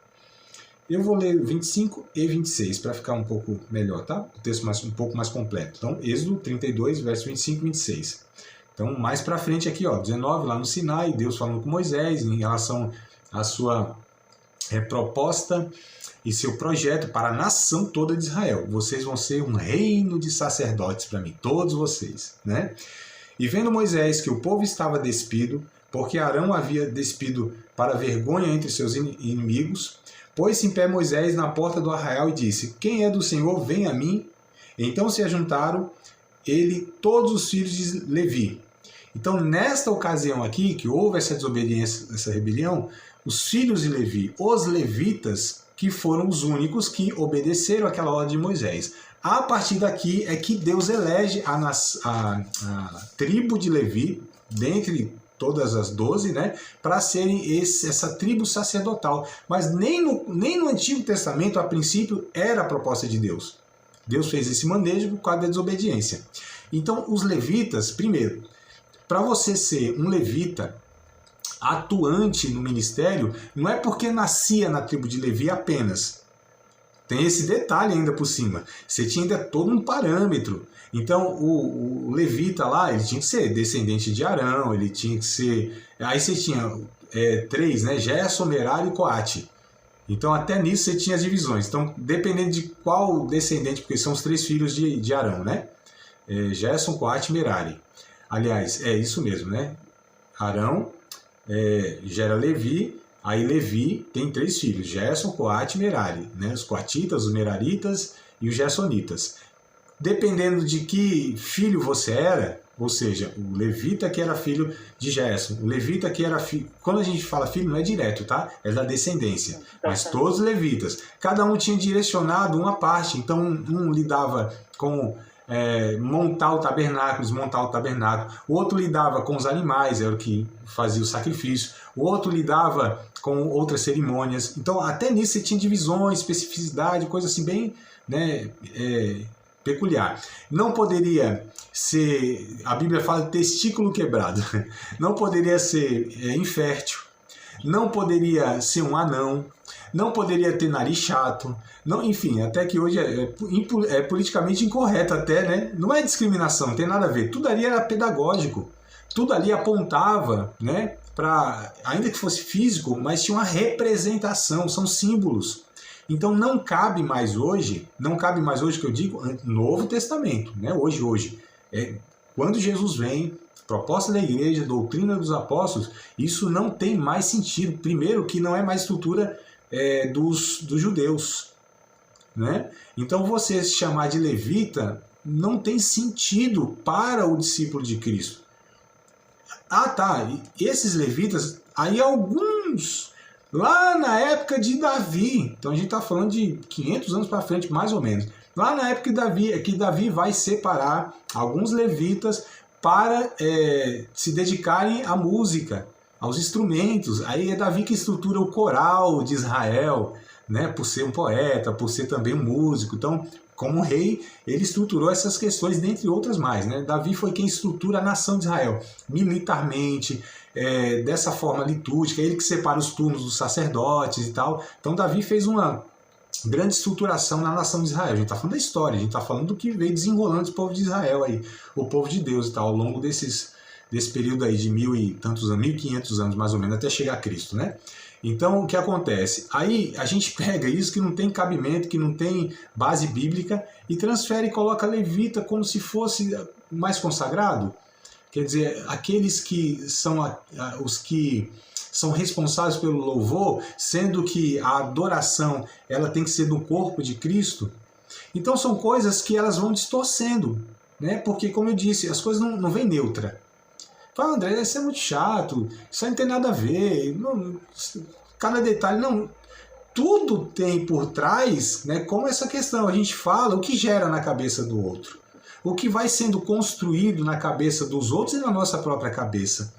Eu vou ler 25 e 26 para ficar um pouco melhor, tá? O texto um pouco mais completo. Então, Êxodo 32, verso 25 e 26. Então, mais para frente aqui, ó, 19, lá no Sinai, Deus falando com Moisés em relação à sua proposta e seu projeto para a nação toda de Israel. Vocês vão ser um reino de sacerdotes para mim, todos vocês, né? E vendo Moisés que o povo estava despido, porque Arão havia despido para vergonha entre seus inimigos, pôs-se em pé Moisés na porta do arraial e disse: quem é do Senhor, vem a mim. Então se ajuntaram ele todos os filhos de Levi. Então, nesta ocasião aqui, que houve essa desobediência, essa rebelião, os filhos de Levi, os levitas, que foram os únicos que obedeceram aquela ordem de Moisés. A partir daqui é que Deus elege a tribo de Levi, dentre todas as 12, né, para serem essa tribo sacerdotal. Mas nem no Antigo Testamento, a princípio, era a proposta de Deus. Deus fez esse manejo por causa da desobediência. Então, os levitas, primeiro, para você ser um levita atuante no ministério, não é porque nascia na tribo de Levi apenas. Tem esse detalhe ainda por cima. Você tinha ainda todo um parâmetro. Então, o levita lá, ele tinha que ser descendente de Arão, ele tinha que ser... Aí você tinha 3, né? Gerson, Merari e Coate. Então, até nisso você tinha as divisões. Então, dependendo de qual descendente, porque são os 3 filhos de Arão, né? Gerson, Coate e Merari. Aliás, é isso mesmo, né? Arão gera Levi, aí Levi tem 3 filhos, Gerson, Coate e Merari, né? Os coatitas, os meraritas e os gersonitas. Dependendo de que filho você era, ou seja, o levita que era filho de Gerson, o levita que era filho... Quando a gente fala filho, não é direto, tá? É da descendência. Mas todos os levitas. Cada um tinha direcionado uma parte. Então, um lidava com montar o tabernáculo, desmontar o tabernáculo. O outro lidava com os animais, era o que fazia o sacrifício. O outro lidava com outras cerimônias. Então, até nisso você tinha divisões, especificidade, coisa assim bem... né, peculiar. Não poderia ser, a Bíblia fala de testículo quebrado, não poderia ser infértil, não poderia ser um anão, não poderia ter nariz chato, não, enfim, até que hoje é politicamente incorreto até, né? Não é discriminação, não tem nada a ver, tudo ali era pedagógico, tudo ali apontava, né, para, ainda que fosse físico, mas tinha uma representação, são símbolos. Então não cabe mais hoje que eu digo Novo Testamento, né? Hoje. Quando Jesus vem, proposta da igreja, doutrina dos apóstolos, isso não tem mais sentido. Primeiro, que não é mais estrutura dos judeus, né? Então, você se chamar de levita não tem sentido para o discípulo de Cristo. Ah, tá, esses levitas, aí alguns, lá na época de Davi, então a gente está falando de 500 anos para frente, mais ou menos, lá na época que Davi vai separar alguns levitas para se dedicarem à música, aos instrumentos. Aí é Davi que estrutura o coral de Israel, né, por ser um poeta, por ser também um músico. Então, como rei, ele estruturou essas questões, dentre outras mais, né? Davi foi quem estrutura a nação de Israel, militarmente, dessa forma litúrgica, ele que separa os turnos dos sacerdotes e tal. Então, Davi fez uma grande estruturação na nação de Israel. A gente está falando da história, a gente está falando do que veio desenrolando o povo de Israel aí, o povo de Deus e tal, ao longo desse período aí de 1000 e tantos anos, 1500 anos mais ou menos, até chegar a Cristo, né? Então, o que acontece? Aí a gente pega isso que não tem cabimento, que não tem base bíblica, e transfere e coloca levita como se fosse mais consagrado. Quer dizer, aqueles que são os que são responsáveis pelo louvor, sendo que a adoração ela tem que ser do corpo de Cristo. Então são coisas que elas vão distorcendo, né? Porque, como eu disse, as coisas não vêm neutra. Fala, André, isso é muito chato, isso aí não tem nada a ver, não, cada detalhe, não. Tudo tem por trás, né, como essa questão, a gente fala o que gera na cabeça do outro, o que vai sendo construído na cabeça dos outros e na nossa própria cabeça.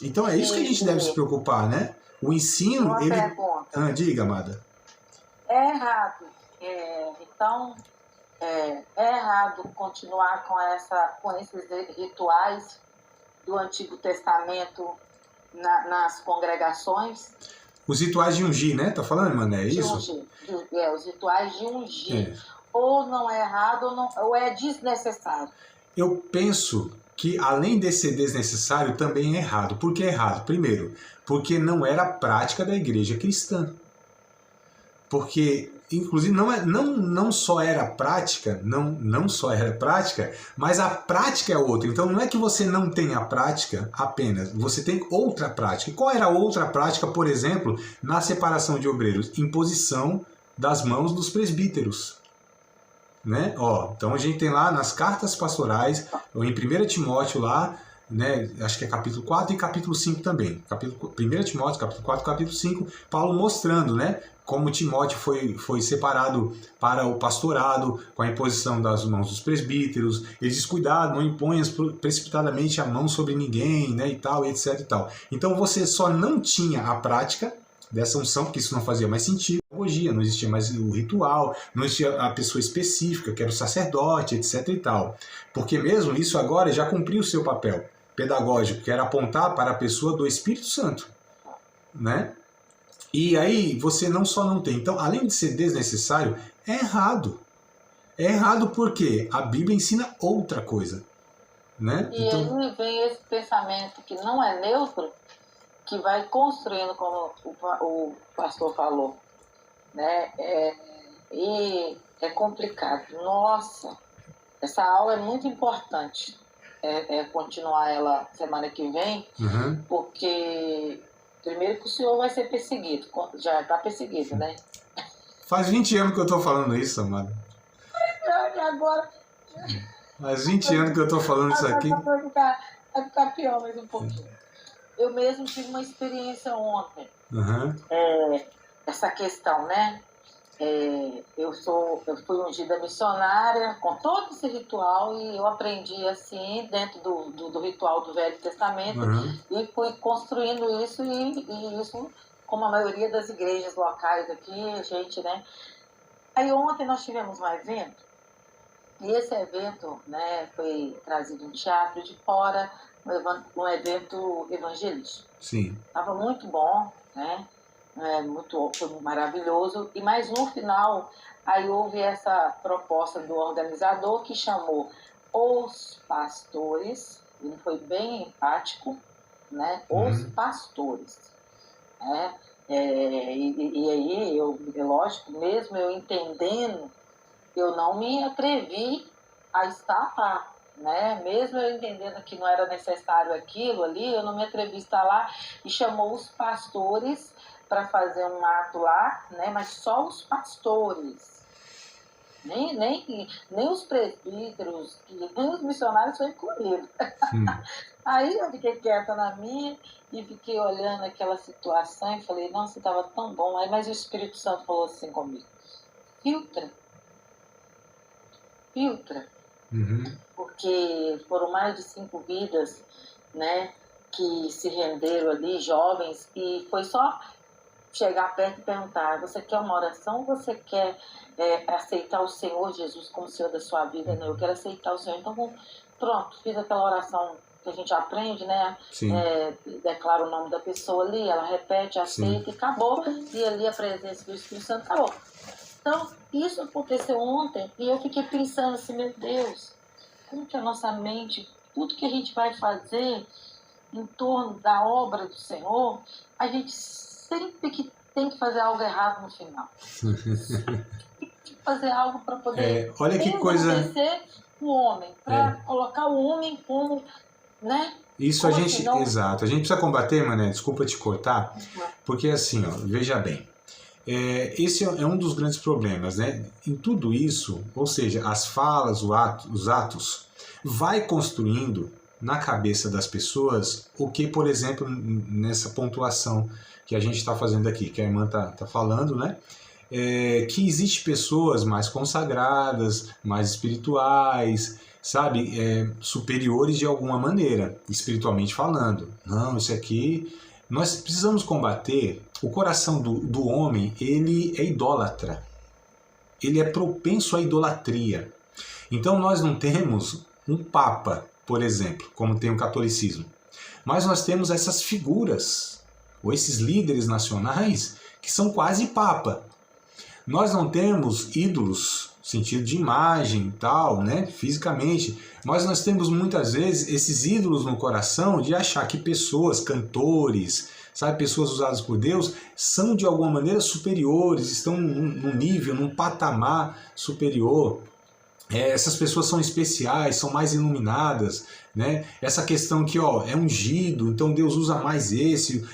Então é isso que a gente deve se preocupar, né? O ensino, Uma pergunta. Diga, amada. É errado. Então, é errado continuar com esses rituais do Antigo Testamento nas congregações. Os rituais de ungir, né? Tá falando, Mané? É isso? Os rituais de ungir. Ou não é errado, ou é desnecessário. Eu penso que, além de ser desnecessário, também é errado. Por que é errado? Primeiro, porque não era a prática da igreja cristã. Porque, inclusive, não só era prática, não só era prática, mas a prática é outra. Então não é que você não tem a prática apenas, você tem outra prática. E qual era a outra prática, por exemplo, na separação de obreiros? Imposição das mãos dos presbíteros. Né? Então a gente tem lá nas cartas pastorais, ou em 1 Timóteo lá, né, acho que é capítulo 4 e capítulo 5 também. 1 Timóteo, capítulo 4 e capítulo 5, Paulo mostrando, né, como Timóteo foi separado para o pastorado com a imposição das mãos dos presbíteros. Ele diz, cuidado, não imponhas precipitadamente a mão sobre ninguém, né, e tal, e etc e tal. Então você só não tinha a prática dessa unção, porque isso não fazia mais sentido. Não existia mais o ritual, não existia a pessoa específica, que era o sacerdote, etc e tal. Porque mesmo isso agora já cumpriu o seu papel pedagógico, que era apontar para a pessoa do Espírito Santo, né? E aí você não só não tem. Então, além de ser desnecessário, é errado. É errado porque a Bíblia ensina outra coisa, né? E então, aí vem esse pensamento que não é neutro, que vai construindo, como o pastor falou, né? E é complicado. Nossa, essa aula é muito importante. Continuar ela semana que vem, porque primeiro que o senhor vai ser perseguido, já está perseguido, né? Faz 20 anos que eu estou falando isso, amado. E agora? Faz 20 anos que eu estou falando isso aqui. Vai ficar pior mais um pouquinho. Eu mesmo tive uma experiência ontem. Essa questão, né? Eu fui ungida missionária com todo esse ritual e eu aprendi assim dentro do ritual do Velho Testamento e fui construindo isso e isso como a maioria das igrejas locais aqui, gente, né? Aí ontem nós tivemos um evento e esse evento, né, foi trazido um teatro de fora, um evento evangelístico. Sim. Estava muito bom, né? Foi maravilhoso. Mas no final, aí houve essa proposta do organizador que chamou os pastores, ele foi bem empático, né? Os pastores. Né? E aí, lógico, mesmo eu entendendo, eu não me atrevi a estar lá. né? Mesmo eu entendendo que não era necessário aquilo ali, eu não me atrevi a estar lá, e chamou os pastores para fazer um ato lá, né? Mas só os pastores. Nem os presbíteros, nem os missionários foram incluídos. Aí eu fiquei quieta na minha e fiquei olhando aquela situação e falei, nossa, estava tão bom. Aí, mas o Espírito Santo falou assim comigo, filtra. Porque foram mais de 5 vidas, né, que se renderam ali, jovens, e foi só chegar perto e perguntar, você quer uma oração ou você quer aceitar o Senhor Jesus como Senhor da sua vida? Não, eu quero aceitar o Senhor. Então, pronto, fiz aquela oração que a gente aprende, né? Declara o nome da pessoa ali, ela repete, aceita, e acabou. E ali a presença do Espírito Santo acabou. Então, isso aconteceu ontem e eu fiquei pensando assim, meu Deus, como que a nossa mente, tudo que a gente vai fazer em torno da obra do Senhor, a gente sempre que tem que fazer algo errado no final. Tem que fazer algo para poder olha que coisa... o homem, para colocar o homem como, né? Isso como a gente, não... exato, a gente precisa combater, Mané, desculpa te cortar, porque assim, ó, veja bem, esse é um dos grandes problemas, né? Em tudo isso, ou seja, as falas, os atos, vai construindo na cabeça das pessoas o que, por exemplo, nessa pontuação que a gente está fazendo aqui, que a irmã está falando, né? Que existe pessoas mais consagradas, mais espirituais, sabe? Superiores de alguma maneira, espiritualmente falando. Não, isso aqui... Nós precisamos combater o coração do homem, ele é idólatra. Ele é propenso à idolatria. Então nós não temos um papa, por exemplo, como tem o catolicismo. Mas nós temos essas figuras, ou esses líderes nacionais, que são quase papa. Nós não temos ídolos, no sentido de imagem e tal, né, fisicamente, mas nós temos muitas vezes esses ídolos no coração de achar que pessoas, cantores, sabe, pessoas usadas por Deus, são de alguma maneira superiores, estão num nível, num patamar superior. Essas pessoas são especiais, são mais iluminadas, né? Essa questão que é ungido, então Deus usa mais esse,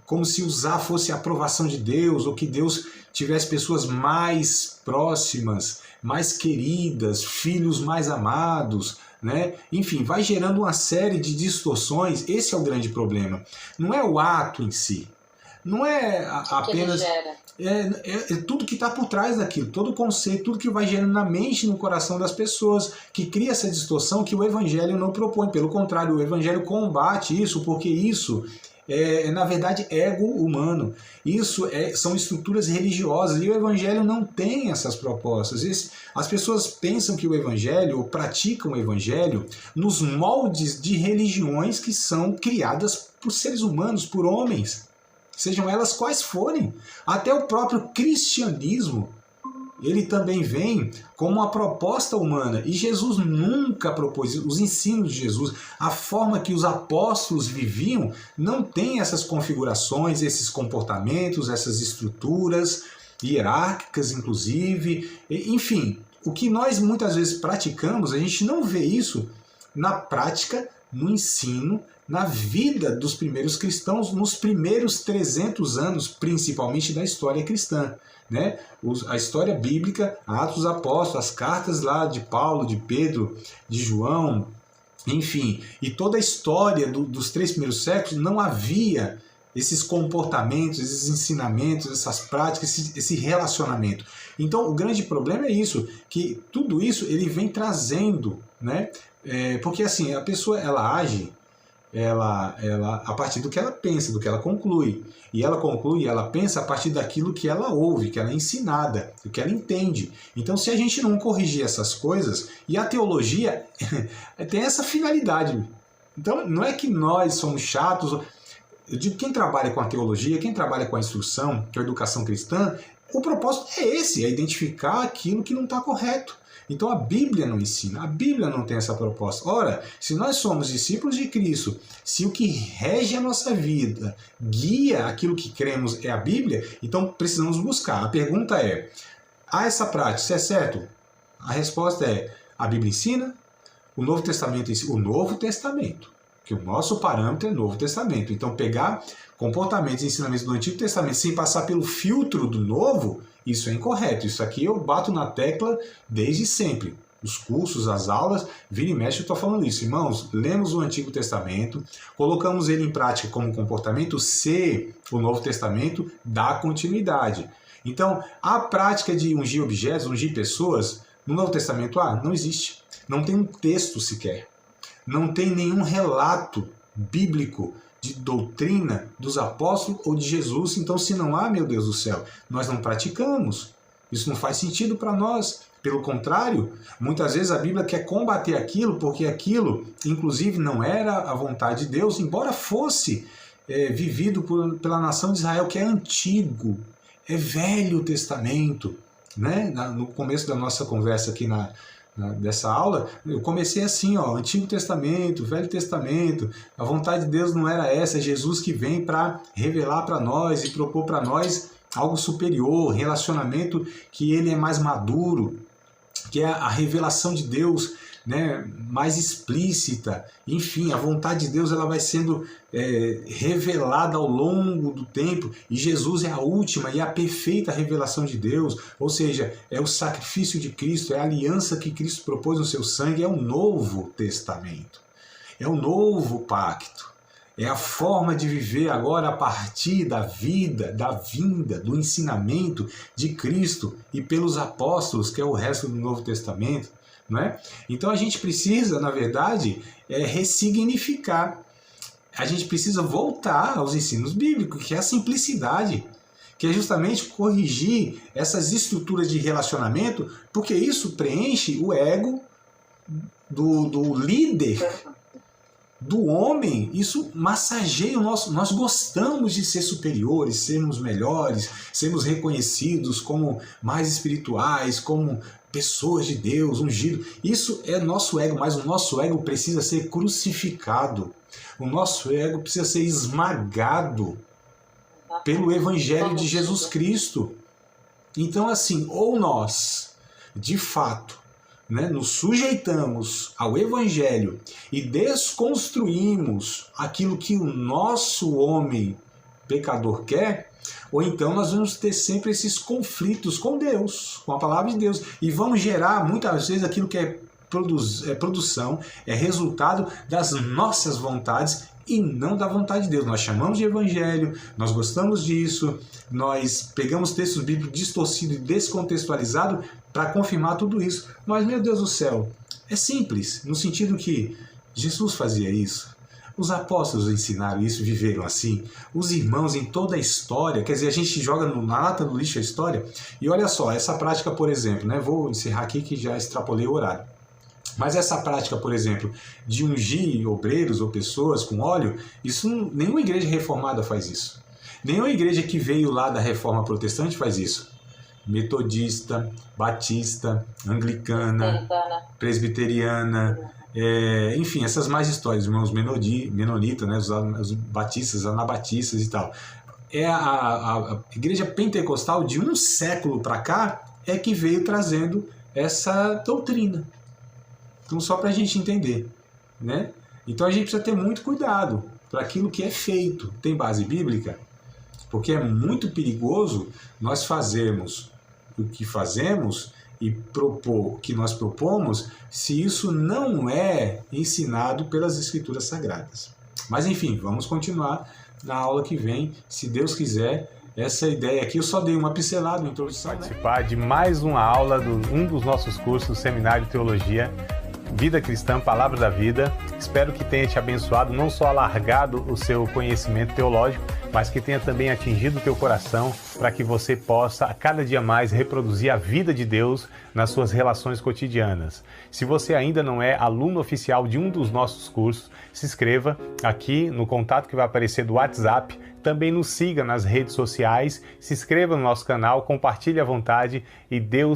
como se usar fosse a aprovação de Deus, ou que Deus tivesse pessoas mais próximas, mais queridas, filhos mais amados, né? Enfim, vai gerando uma série de distorções. Esse é o grande problema. Não é o ato em si, não é apenas... tudo que está por trás daquilo, todo o conceito, tudo que vai gerando na mente e no coração das pessoas, que cria essa distorção que o Evangelho não propõe. Pelo contrário, o Evangelho combate isso, porque isso na verdade, ego humano. Isso são estruturas religiosas, e o Evangelho não tem essas propostas. As pessoas pensam que o Evangelho, ou praticam o Evangelho, nos moldes de religiões que são criadas por seres humanos, por homens, sejam elas quais forem. Até o próprio cristianismo, ele também vem como uma proposta humana. E Jesus nunca propôs, os ensinos de Jesus, a forma que os apóstolos viviam, não tem essas configurações, esses comportamentos, essas estruturas hierárquicas, inclusive. Enfim, o que nós muitas vezes praticamos, a gente não vê isso na prática, no ensino, na vida dos primeiros cristãos, nos primeiros 300 anos, principalmente da história cristã. Né? A história bíblica, Atos dos Apóstolos, as cartas lá de Paulo, de Pedro, de João, enfim, e toda a história dos 3 primeiros séculos, não havia esses comportamentos, esses ensinamentos, essas práticas, esse relacionamento. Então o grande problema é isso, que tudo isso ele vem trazendo, né? Porque assim, a pessoa ela age a partir do que ela pensa, do que ela conclui. E ela conclui, ela pensa a partir daquilo que ela ouve, que ela é ensinada, do que ela entende. Então, se a gente não corrigir essas coisas, e a teologia tem essa finalidade. Então, não é que nós somos chatos. Eu digo, quem trabalha com a teologia, quem trabalha com a instrução, com a educação cristã, o propósito é esse, é identificar aquilo que não está correto. Então a Bíblia não ensina, a Bíblia não tem essa proposta. Ora, se nós somos discípulos de Cristo, se o que rege a nossa vida, guia aquilo que cremos é a Bíblia, então precisamos buscar. A pergunta é, essa prática, isso é certo? A resposta é, a Bíblia ensina, o Novo Testamento em si, o Novo Testamento, que o nosso parâmetro é o Novo Testamento. Então, pegar comportamentos e ensinamentos do Antigo Testamento sem passar pelo filtro do Novo, isso é incorreto. Isso aqui eu bato na tecla desde sempre. Os cursos, as aulas, vira e mexe, eu estou falando isso. Irmãos, lemos o Antigo Testamento, colocamos ele em prática como comportamento, se o Novo Testamento dá continuidade. Então, a prática de ungir objetos, ungir pessoas, no Novo Testamento, não existe. Não tem um texto sequer. Não tem nenhum relato bíblico de doutrina dos apóstolos ou de Jesus. Então, se não há, meu Deus do céu, nós não praticamos. Isso não faz sentido para nós. Pelo contrário, muitas vezes a Bíblia quer combater aquilo, porque aquilo, inclusive, não era a vontade de Deus, embora fosse vivido pela nação de Israel, que é antigo, é Velho Testamento. Né? No começo da nossa conversa aqui dessa aula, eu comecei assim, Antigo Testamento, Velho Testamento, a vontade de Deus não era essa, é Jesus que vem para revelar para nós e propor para nós algo superior, relacionamento que ele é mais maduro, que é a revelação de Deus, né, mais explícita. Enfim, a vontade de Deus ela vai sendo revelada ao longo do tempo, e Jesus é a última e a perfeita revelação de Deus, ou seja, é o sacrifício de Cristo, é a aliança que Cristo propôs no seu sangue, é o Novo Testamento, é o novo pacto. É a forma de viver agora a partir da vida, da vinda, do ensinamento de Cristo e pelos apóstolos, que é o resto do Novo Testamento. Não é? Então a gente precisa, na verdade, ressignificar. A gente precisa voltar aos ensinos bíblicos, que é a simplicidade, que é justamente corrigir essas estruturas de relacionamento, porque isso preenche o ego do líder, do homem. Isso massageia o nosso... Nós gostamos de ser superiores, sermos melhores, sermos reconhecidos como mais espirituais, como pessoas de Deus, ungidos. Isso é nosso ego, mas o nosso ego precisa ser crucificado. O nosso ego precisa ser esmagado pelo Evangelho de Jesus Cristo. Então, assim, ou nós, de fato, nos sujeitamos ao Evangelho e desconstruímos aquilo que o nosso homem pecador quer, ou então nós vamos ter sempre esses conflitos com Deus, com a palavra de Deus, e vamos gerar muitas vezes aquilo que é produção, é resultado das nossas vontades e não da vontade de Deus. Nós chamamos de Evangelho, nós gostamos disso, nós pegamos textos bíblicos distorcidos e descontextualizados para confirmar tudo isso. Mas, meu Deus do céu, é simples, no sentido que Jesus fazia isso, os apóstolos ensinaram isso, viveram assim, os irmãos em toda a história, quer dizer, a gente joga na lata do lixo a história, e olha só, essa prática, por exemplo, vou encerrar aqui que já extrapolei o horário, mas essa prática, por exemplo, de ungir obreiros ou pessoas com óleo, isso nenhuma igreja reformada faz isso. Nenhuma igreja que veio lá da reforma protestante faz isso. Metodista, batista, anglicana, presbiteriana, enfim, essas mais histórias, irmãos menonitas, os batistas, anabatistas e tal. A igreja pentecostal de um século para cá é que veio trazendo essa doutrina. Então, só para a gente entender, né? Então a gente precisa ter muito cuidado para aquilo que é feito. Tem base bíblica? Porque é muito perigoso nós fazermos o que fazemos e propor o que nós propomos se isso não é ensinado pelas Escrituras Sagradas. Mas enfim, vamos continuar na aula que vem, se Deus quiser. Essa ideia aqui eu só dei uma pincelada, uma introdução. Participar de mais uma aula de um dos nossos cursos, Seminário de Teologia, Vida Cristã, Palavra da Vida. Espero que tenha te abençoado, não só alargado o seu conhecimento teológico, mas que tenha também atingido o teu coração para que você possa a cada dia mais reproduzir a vida de Deus nas suas relações cotidianas. Se você ainda não é aluno oficial de um dos nossos cursos, se inscreva aqui no contato que vai aparecer do WhatsApp, também nos siga nas redes sociais, se inscreva no nosso canal, compartilhe à vontade e Deus